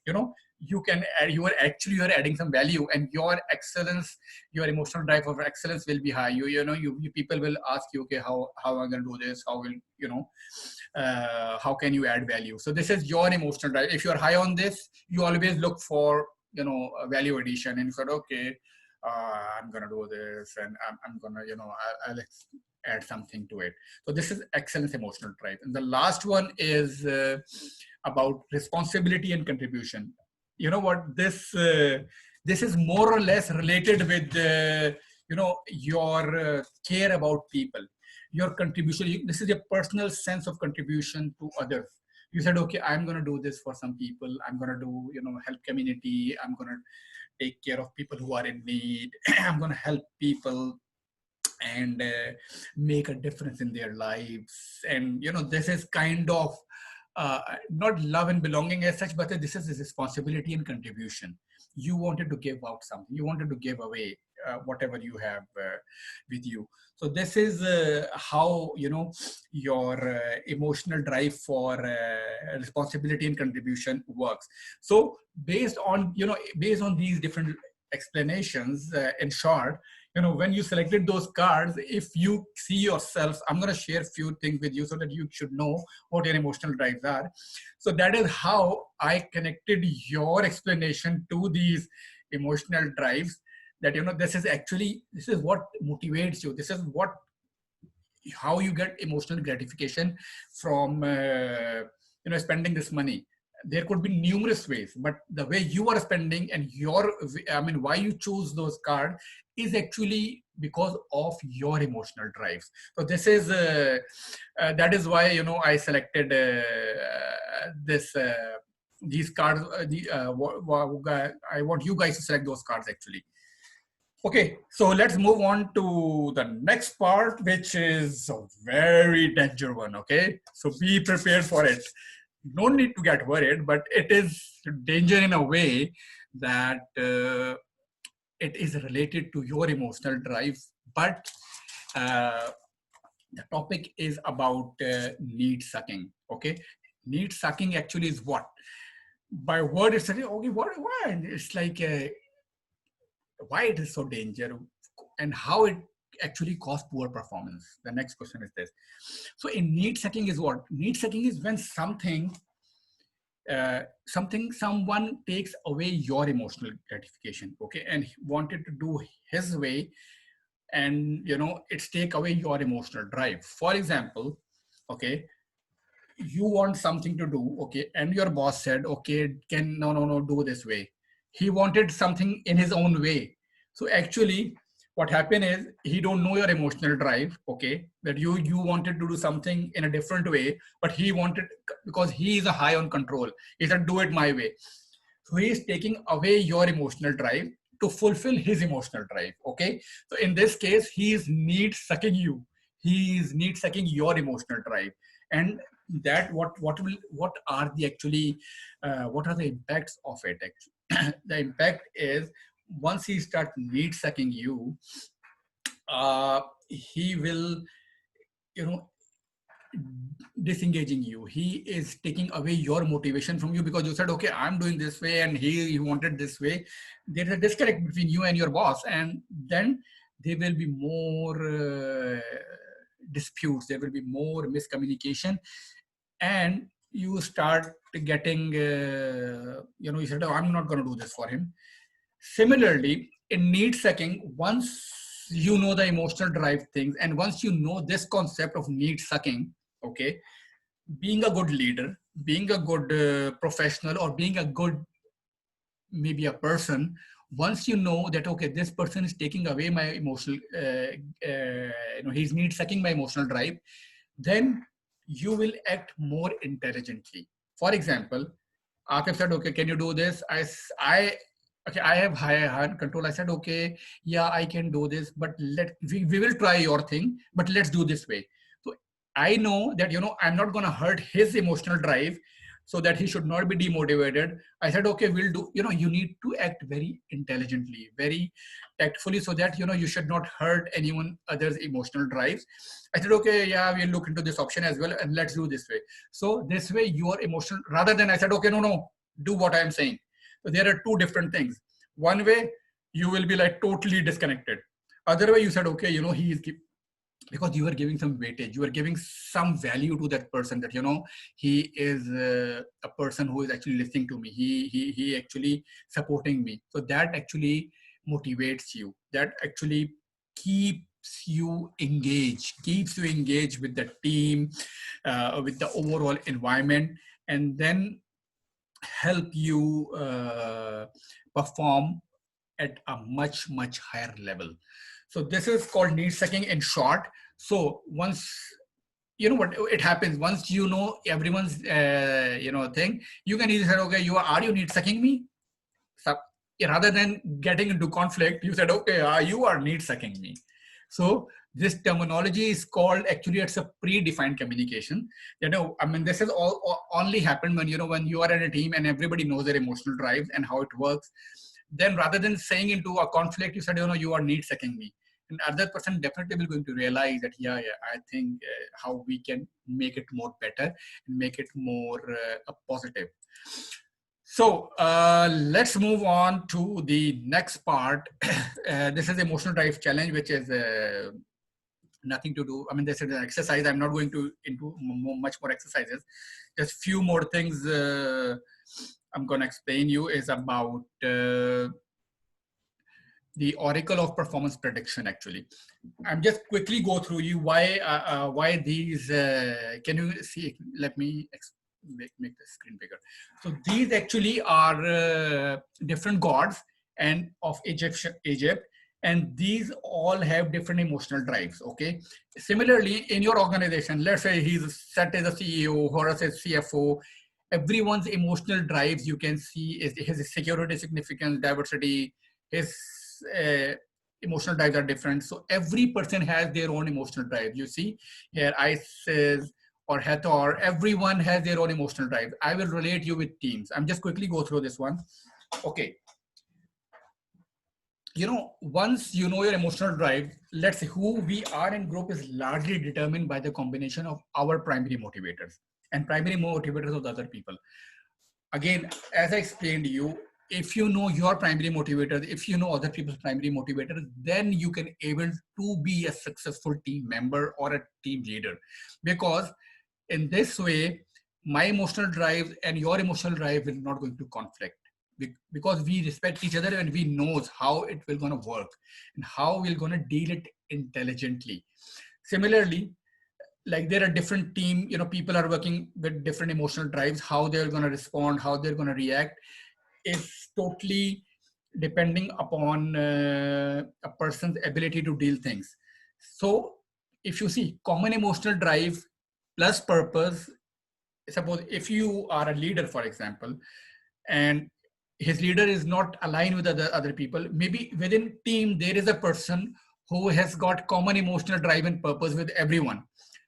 you can add, you are adding some value, and your excellence, your emotional drive of excellence will be high. You people will ask you, okay, how am I going to do this? How will, how can you add value? So this is your emotional drive. If you are high on this, you always look for, a value addition, and you said, okay, I'm going to do this, and I'm going to, I'll add something to it. So this is excellence emotional drive. And the last one is about responsibility and contribution. You know what, this is more or less related with your care about people, your contribution. This is your personal sense of contribution to others. You said, okay, I'm going to do this for some people, I'm going to do, help community, I'm going to take care of people who are in need, I'm going to help people and make a difference in their lives. And this is kind of not love and belonging as such, but this is a responsibility and contribution. You wanted to give out something, you wanted to give away whatever you have with you. So this is how your emotional drive for responsibility and contribution works. So based on these different explanations, in short, when you selected those cards, if you see yourself, I'm going to share a few things with you so that you should know what your emotional drives are. So that is how I connected your explanation to these emotional drives, that this is what motivates you. This is how you get emotional gratification from spending this money. There could be numerous ways, but the way you are spending and why you choose those cards is actually because of your emotional drives. So this is that is why I selected these cards. I want you guys to select those cards actually. Okay, so let's move on to the next part, which is a very dangerous one. Okay, so be prepared for it. No need to get worried, but it is danger in a way that it is related to your emotional drive. But the topic is about need sucking. Okay, need sucking actually is what? By word it's okay. Why? It's like why it is so dangerous and how it actually cause poor performance. The next question is this. So in need sucking is what? Need sucking is when someone takes away your emotional gratification, okay, and wanted to do his way, and it's take away your emotional drive. For example, okay, you want something to do, okay, and your boss said, okay, no, do this way. He wanted something in his own way. So actually what happened is he don't know your emotional drive, okay, that you wanted to do something in a different way, but he wanted, because he is a high on control, he said, do it my way. So he is taking away your emotional drive to fulfill his emotional drive, okay. So in this case, he is need sucking you. He is need sucking your emotional drive. And that what are the actually what are the impacts of it actually? The impact is, once he starts need sucking you, he will disengaging you. He is taking away your motivation from you, because you said, okay, I'm doing this way, and he wanted this way. There's a disconnect between you and your boss, and then there will be more disputes, there will be more miscommunication, and you start getting you said, oh, I'm not going to do this for him. Similarly, in need sucking, once you know the emotional drive things, and once you know this concept of need sucking, okay, being a good leader, being a good professional, or being a good, maybe a person, once you know that, okay, this person is taking away my emotional, he's need sucking my emotional drive, then you will act more intelligently. For example, I have said, okay, can you do this? Okay, I have high control. I said, okay, yeah, I can do this, but we will try your thing, but let's do this way. So I know that, I'm not going to hurt his emotional drive, so that he should not be demotivated. I said, okay, we'll do, you need to act very intelligently, very tactfully, so that, you should not hurt anyone other's emotional drives. I said, okay, yeah, we'll look into this option as well, and let's do this way. So this way, your emotional, rather than I said, okay, no, do what I'm saying. So there are two different things. One way, you will be like totally disconnected. Other way, you said, okay, you know, he is because you are giving some weightage, you are giving some value to that person, that, you know, he is a person who is actually listening to me. He actually supporting me. So that actually motivates you. That actually keeps you engaged with the team, with the overall environment, and then help you perform at a much higher level. So this is called need sucking in short. So once you know what it happens, once you know everyone's you know thing, you can either say, okay, are you need sucking me? So, rather than getting into conflict, you said, okay, you are need sucking me. So this terminology is called, actually it's a predefined communication. You know, I mean, this has only happened when, you know, when you are in a team and everybody knows their emotional drives and how it works. Then rather than saying into a conflict, you said, you know, you are need sucking me. And other person definitely will going to realize that, yeah, I think how we can make it more better and make it more positive. So let's move on to the next part. This is emotional drive challenge, which is nothing to do. I mean, this is an exercise. I'm not going to into much more exercises. Just few more things I'm going to explain you is about the oracle of performance prediction. Actually, I'm just quickly go through you why these. Can you see? Let me make the screen bigger. So these actually are different gods and of Egypt, and these all have different emotional drives. Okay. Similarly, in your organization, let's say he's set as a CEO or as a CFO. Everyone's emotional drives you can see is his security, significance, diversity. His emotional drives are different. So every person has their own emotional drive. You see here, ISIS or Hathor, everyone has their own emotional drive. I will relate you with teams. I'm just quickly go through this one. Okay. You know, once you know your emotional drive, let's say who we are in group is largely determined by the combination of our primary motivators and primary motivators of the other people. Again, as I explained to you, if you know your primary motivators, if you know other people's primary motivators, then you can able to be a successful team member or a team leader. Because in this way, my emotional drive and your emotional drive will not going to conflict, because we respect each other and we knows how it will going to work and how we're going to deal it intelligently. Similarly, like there are different team, you know, people are working with different emotional drives. How they're going to respond, how they're going to react is totally depending upon a person's ability to deal things. So if you see common emotional drive plus purpose, suppose if you are a leader, for example, and his leader is not aligned with other people, maybe within team there is a person who has got common emotional drive and purpose with everyone.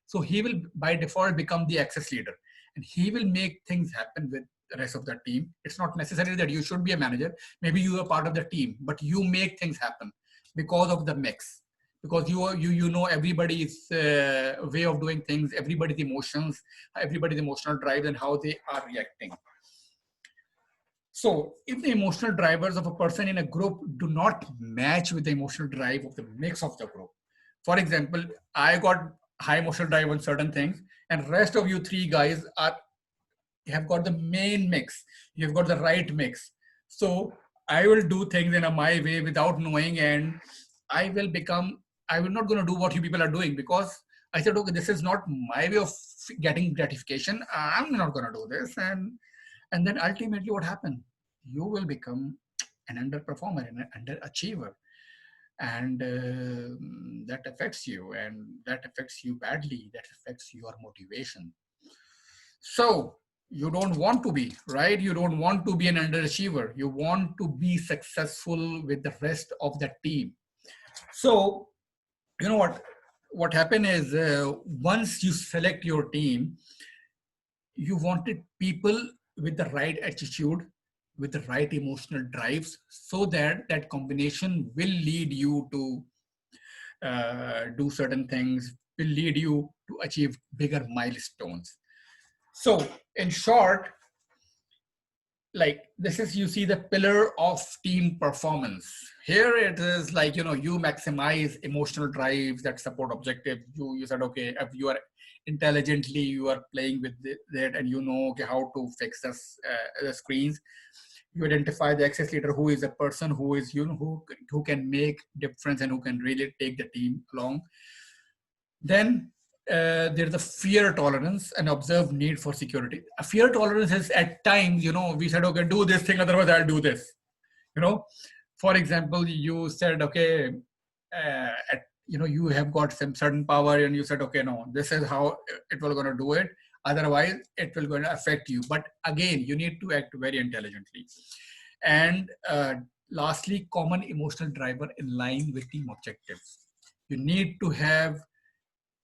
So he will by default become the access leader, and he will make things happen with the rest of the team. It's not necessary that you should be a manager. Maybe you are part of the team, but you make things happen because of the mix, because you know everybody's way of doing things, everybody's emotions, everybody's emotional drive, and how they are reacting. So if the emotional drivers of a person in a group do not match with the emotional drive of the mix of the group, for example, I got high emotional drive on certain things, and rest of you three guys have got the main mix. You've got the right mix. So I will do things in my way without knowing, and I will not going to do what you people are doing, because I said, okay, this is not my way of getting gratification. I'm not going to do this. And then ultimately what happened? You will become an underperformer and an underachiever. And that affects you, and that affects you badly. That affects your motivation. So you don't want to be, right? You don't want to be an underachiever. You want to be successful with the rest of the team. So, you know what happened is once you select your team, you wanted people with the right attitude, with the right emotional drives, so that that combination will lead you to do certain things, will lead you to achieve bigger milestones. So in short, like this is, you see the pillar of team performance. Here it is like, you know, you maximize emotional drives that support objectives. You said, okay, if you are intelligently, you are playing with that, and you know, okay, how to fix this, the screens. You identify the access leader, who is a person who is, you know, who can make difference and who can really take the team along. Then there's a fear tolerance and observed need for security. A fear tolerance is at times, you know, we said, okay, do this thing, otherwise I'll do this. You know, for example, you said, okay, you know, you have got some certain power, and you said, okay, no, this is how it will going to do it. Otherwise, it will going to affect you. But again, you need to act very intelligently. And lastly, common emotional driver in line with team objectives. You need to have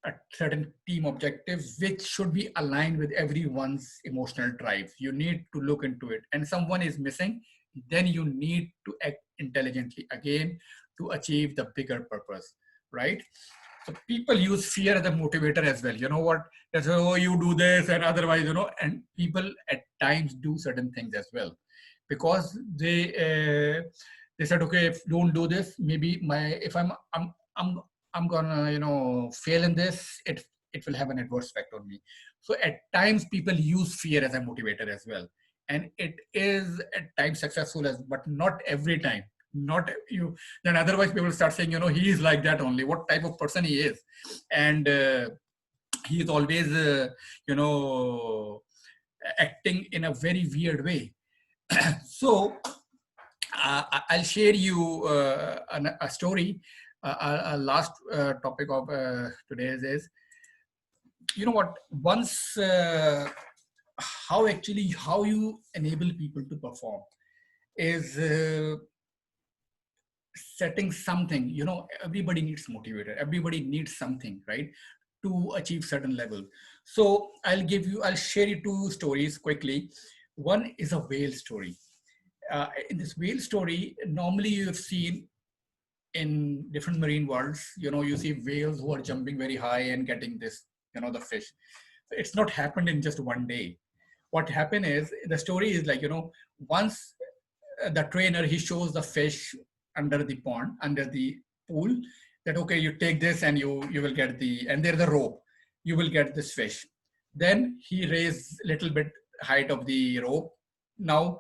a certain team objectives which should be aligned with everyone's emotional drive. You need to look into it, and someone is missing, then you need to act intelligently again to achieve the bigger purpose, right? So people use fear as a motivator as well. You know what? They say, oh, you do this, and otherwise, you know, and people at times do certain things as well because they said, okay, if don't do this, maybe if I'm gonna, you know, fail in this, it will have an adverse effect on me. So at times people use fear as a motivator as well, and it is at times successful as, but not every time. Not you. Then otherwise people start saying, you know, he is like that only. What type of person he is, and he is always, you know, acting in a very weird way. So I'll share you a story. Our last topic of today's is, you know what, once how you enable people to perform is setting something. You know, everybody needs motivator, everybody needs something, right, to achieve certain level. So I'll share you two stories quickly. One is a whale story. In this whale story, normally you've seen in different marine worlds, you know, you see whales who are jumping very high and getting this, you know, the fish. It's not happened in just one day. What happened is, the story is like, you know, once the trainer, he shows the fish under the pond, under the pool, that, okay, you take this and you will get the, and there's a rope, you will get this fish. Then he raised a little bit height of the rope. Now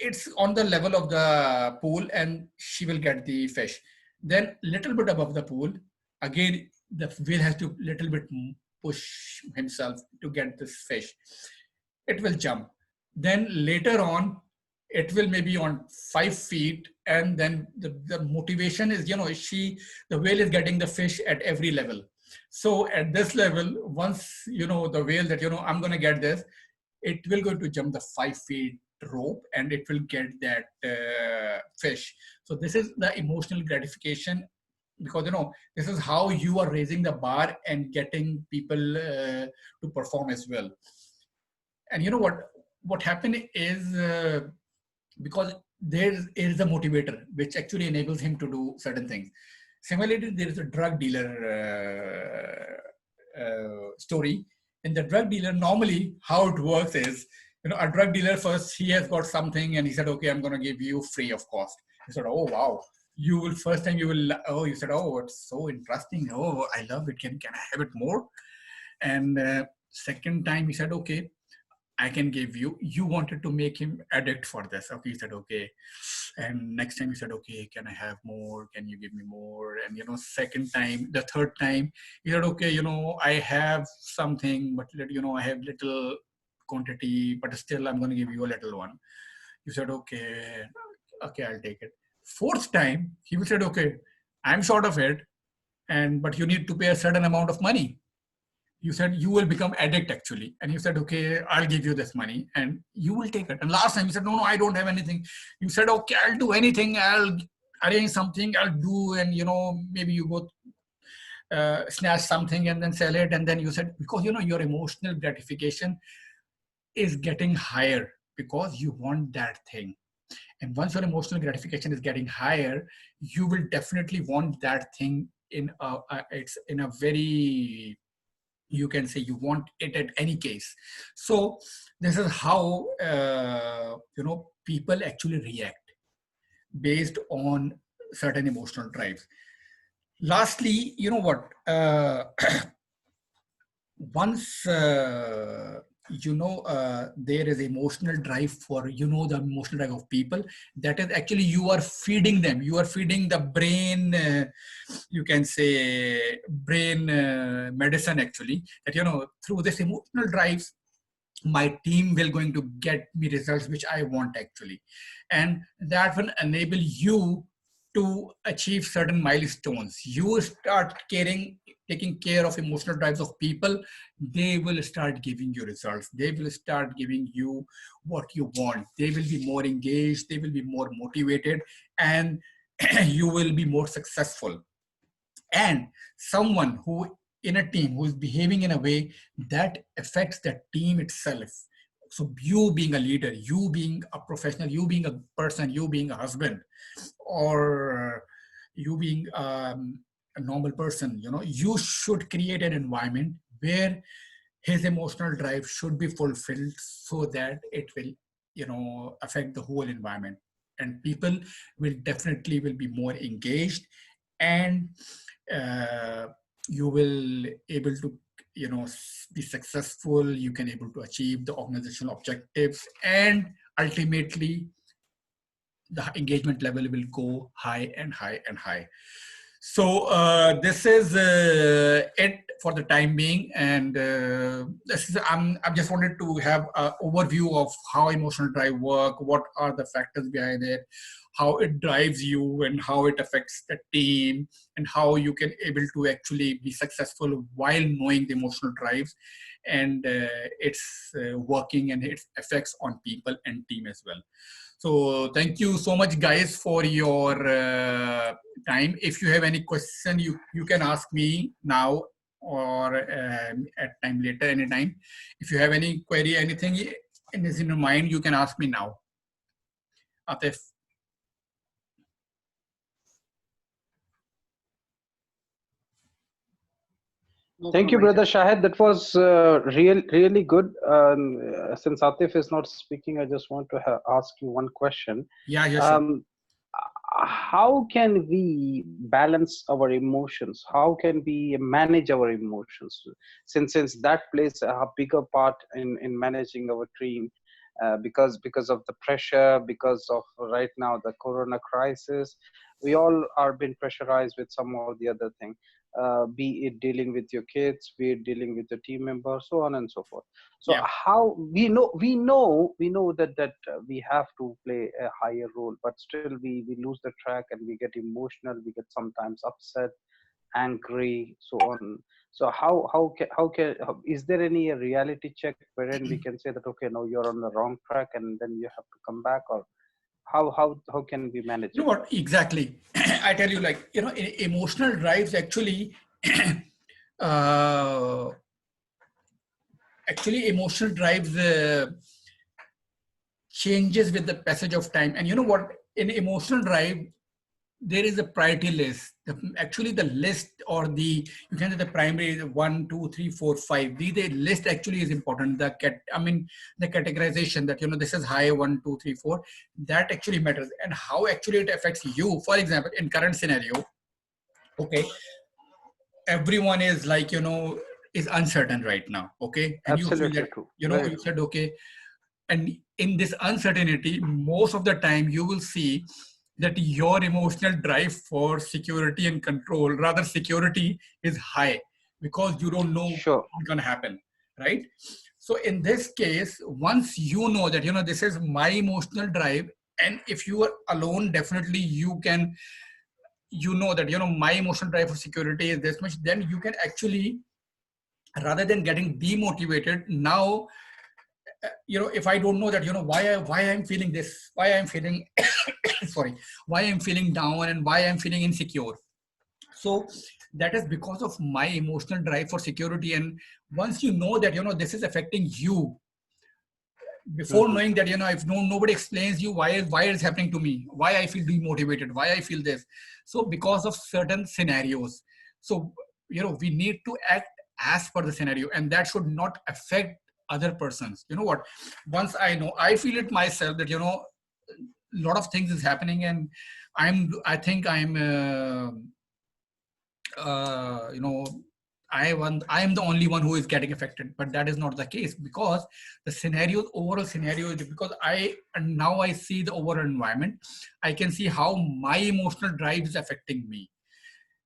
it's on the level of the pool and she will get the fish. Then little bit above the pool, again the whale has to little bit push himself to get this fish. It will jump. Then later on, it will maybe on 5 feet, and then the motivation is, you know, the whale is getting the fish at every level. So at this level, once, you know, the whale that, you know, I'm going to get this, it will go to jump the 5 feet rope and it will get that fish. So this is the emotional gratification, because, you know, this is how you are raising the bar and getting people to perform as well. And you know what happened is, because there is a motivator which actually enables him to do certain things. Similarly, there is a drug dealer story. In the drug dealer, normally how it works is, you know, a drug dealer first, he has got something and he said, okay, I'm going to give you free of cost. He said, oh, wow. You will, first time you will, oh, you said, oh, it's so interesting. Oh, I love it. Can I have it more? And second time he said, okay, I can give you. You wanted to make him addict for this. Okay, he said, okay. And next time he said, okay, can I have more? Can you give me more? And, you know, second time, the third time, he said, okay, you know, I have something, but, you know, I have little quantity, but still I'm going to give you a little one. You said, okay, I'll take it. Fourth time, he said, okay, I'm short of it, but you need to pay a certain amount of money. You said you will become addict actually. And you said, okay, I'll give you this money and you will take it. And last time you said, no, I don't have anything. You said, okay, I'll do anything. I'll arrange something, I'll do. And, you know, maybe you go snatch something and then sell it. And then you said, because, you know, your emotional gratification is getting higher because you want that thing. And once your emotional gratification is getting higher, you will definitely want that thing it's in a very you can say you want it at any case. So this is how people actually react based on certain emotional drives. Lastly, you know what, once there is emotional drive for the emotional drive of people, that is actually you are feeding them, you are feeding the brain, you can say brain medicine actually, that through this emotional drives my team will going to get me results which I want actually, and that will enable you to achieve certain milestones. You start taking care of emotional drives of people, they will start giving you results, they will start giving you what you want, they will be more engaged, they will be more motivated, and you will be more successful. And someone who in a team who is behaving in a way that affects the team itself, so you being a leader, you being a professional, you being a person, you being a husband, or you being a normal person, you should create an environment where his emotional drive should be fulfilled, so that it will affect the whole environment, and people will be more engaged, and uh, you will able to be successful, you can able to achieve the organizational objectives, and ultimately the engagement level will go high and high and high. So this is it for the time being, and I just wanted to have an overview of how emotional drive work, what are the factors behind it, how it drives you, and how it affects the team, and how you can able to actually be successful while knowing the emotional drives and its working and its effects on people and team as well. So thank you so much, guys, for your time. If you have any question, you can ask me now or at time later, anytime. If you have any query, anything is in your mind, you can ask me now. Atif. Thank you, Brother Shahid. That was really good. Since Atif is not speaking, I just want to ask you one question. Yeah, sure. How can we balance our emotions? How can we manage our emotions? Since that plays a bigger part in managing our team, because of the pressure, because of right now the Corona crisis, we all are being pressurized with some or the other thing. Be it dealing with your kids, be it dealing with your team members, so on and so forth. So Yeah. how we know that we have to play a higher role, but still we lose the track and we get emotional, we get sometimes upset, angry, so on. So is there any reality check wherein we can say that, okay, no, you're on the wrong track and then you have to come back, or how can we manage You know what exactly? I tell you, like, emotional drives actually emotional drives changes with the passage of time. And you know what, in emotional drive there is a priority list. Actually the list, or you can say the primary 1, 2, 3, 4, 5, the list actually is important. The categorization that this is high 1, 2, 3, 4, that actually matters, and how actually it affects you. For example, in current scenario, okay, everyone is like is uncertain right now, okay, and you feel that true. you said okay, and in this uncertainty most of the time you will see that your emotional drive for security and control, rather security, is high, because you don't know what's going to happen, right? So in this case, once you know that this is my emotional drive, and if you are alone, definitely you can that my emotional drive for security is this much, then you can actually, rather than getting demotivated now, if I don't know that why I'm feeling this, why I'm feeling sorry, why I'm feeling down and why I'm feeling insecure, so that is because of my emotional drive for security. And once you know that this is affecting you, before knowing that if nobody explains you why it's happening to me, why I feel demotivated, why I feel this, so because of certain scenarios, so we need to act as per the scenario, and that should not affect other persons. You know what? Once I feel it myself that, a lot of things is happening, and I think I'm, you know, I am the only one who is getting affected, but that is not the case, because the overall scenario is, because now I see the overall environment. I can see how my emotional drive is affecting me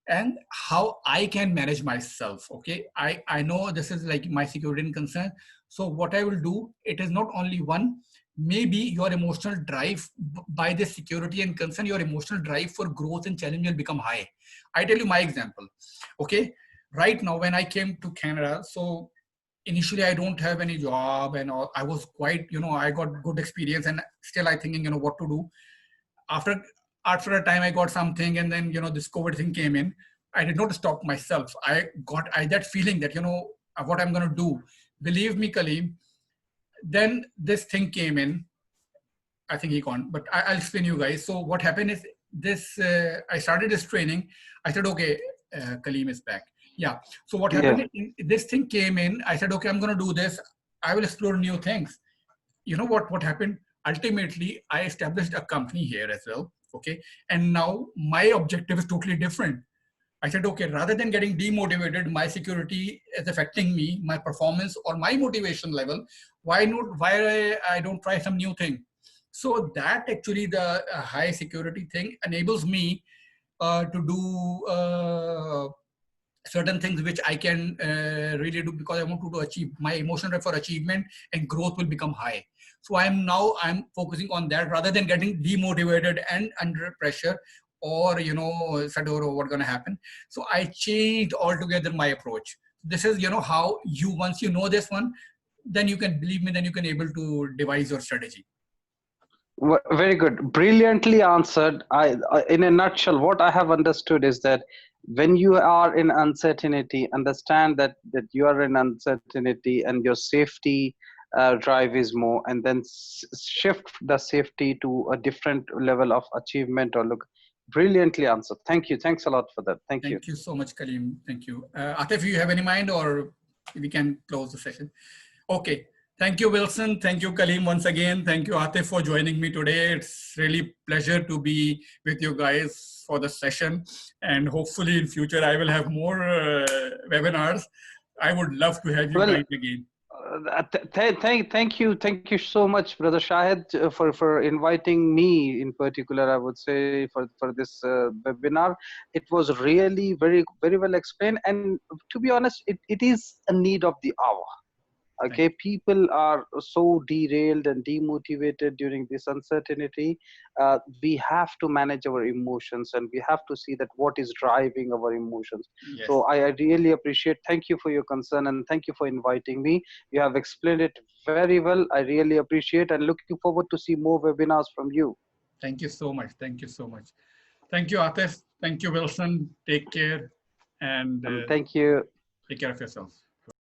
and how I can manage myself. Okay, I know this is like my security and concern. So what I will do, it is not only one. Maybe your emotional drive by this security and concern, your emotional drive for growth and challenge will become high. I tell you my example. Okay, right now when I came to Canada, so initially I don't have any job and all. I was quite, I got good experience, and still I thinking, what to do. After a time I got something, and then, this COVID thing came in. I did not stop myself. I that feeling that, what I'm going to do. Believe me, Kaleem, then this thing came in. I think he gone, but I'll explain you guys. So what happened is this, I started this training. I said, okay, Kaleem is back. Yeah. So what happened, this thing came in. I said, okay, I'm going to do this. I will explore new things. You know what happened? Ultimately, I established a company here as well. Okay. And now my objective is totally different. I said, okay, rather than getting demotivated, my security is affecting me, my performance or my motivation level. Why I don't try some new thing? So that actually the high security thing enables me to do certain things which I can really do, because I want to achieve my emotional drive for achievement, and growth will become high. So I'm focusing on that rather than getting demotivated and under pressure, or, said, oh, what's going to happen. So I changed altogether my approach. This is, how once you know this one, then you can, believe me, then you can able to devise your strategy. Very good, brilliantly answered. In a nutshell, what I have understood is that when you are in uncertainty, understand that you are in uncertainty and your safety drive is more, and then shift the safety to a different level of achievement or look. Brilliantly answered. Thank you. Thanks a lot for that. Thank you. Thank you so much, Kaleem. Thank you. Atif, you have any mind, or we can close the session? Okay. Thank you, Wilson. Thank you, Kaleem, once again. Thank you, Atif, for joining me today. It's really pleasure to be with you guys for the session. And hopefully in future, I will have more webinars. I would love to have you guys again. Thank you so much, Brother Shahid, for inviting me in particular. I would say for this webinar, it was really very well explained, and to be honest, it is a need of the hour. Okay, people are so derailed and demotivated during this uncertainty. We have to manage our emotions, and we have to see that what is driving our emotions. Yes. So I really appreciate. Thank you for your concern, and thank you for inviting me. You have explained it very well. I really appreciate, and looking forward to see more webinars from you. Thank you so much. Thank you so much. Thank you, Atif. Thank you, Wilson. Take care, and thank you. Take care of yourself.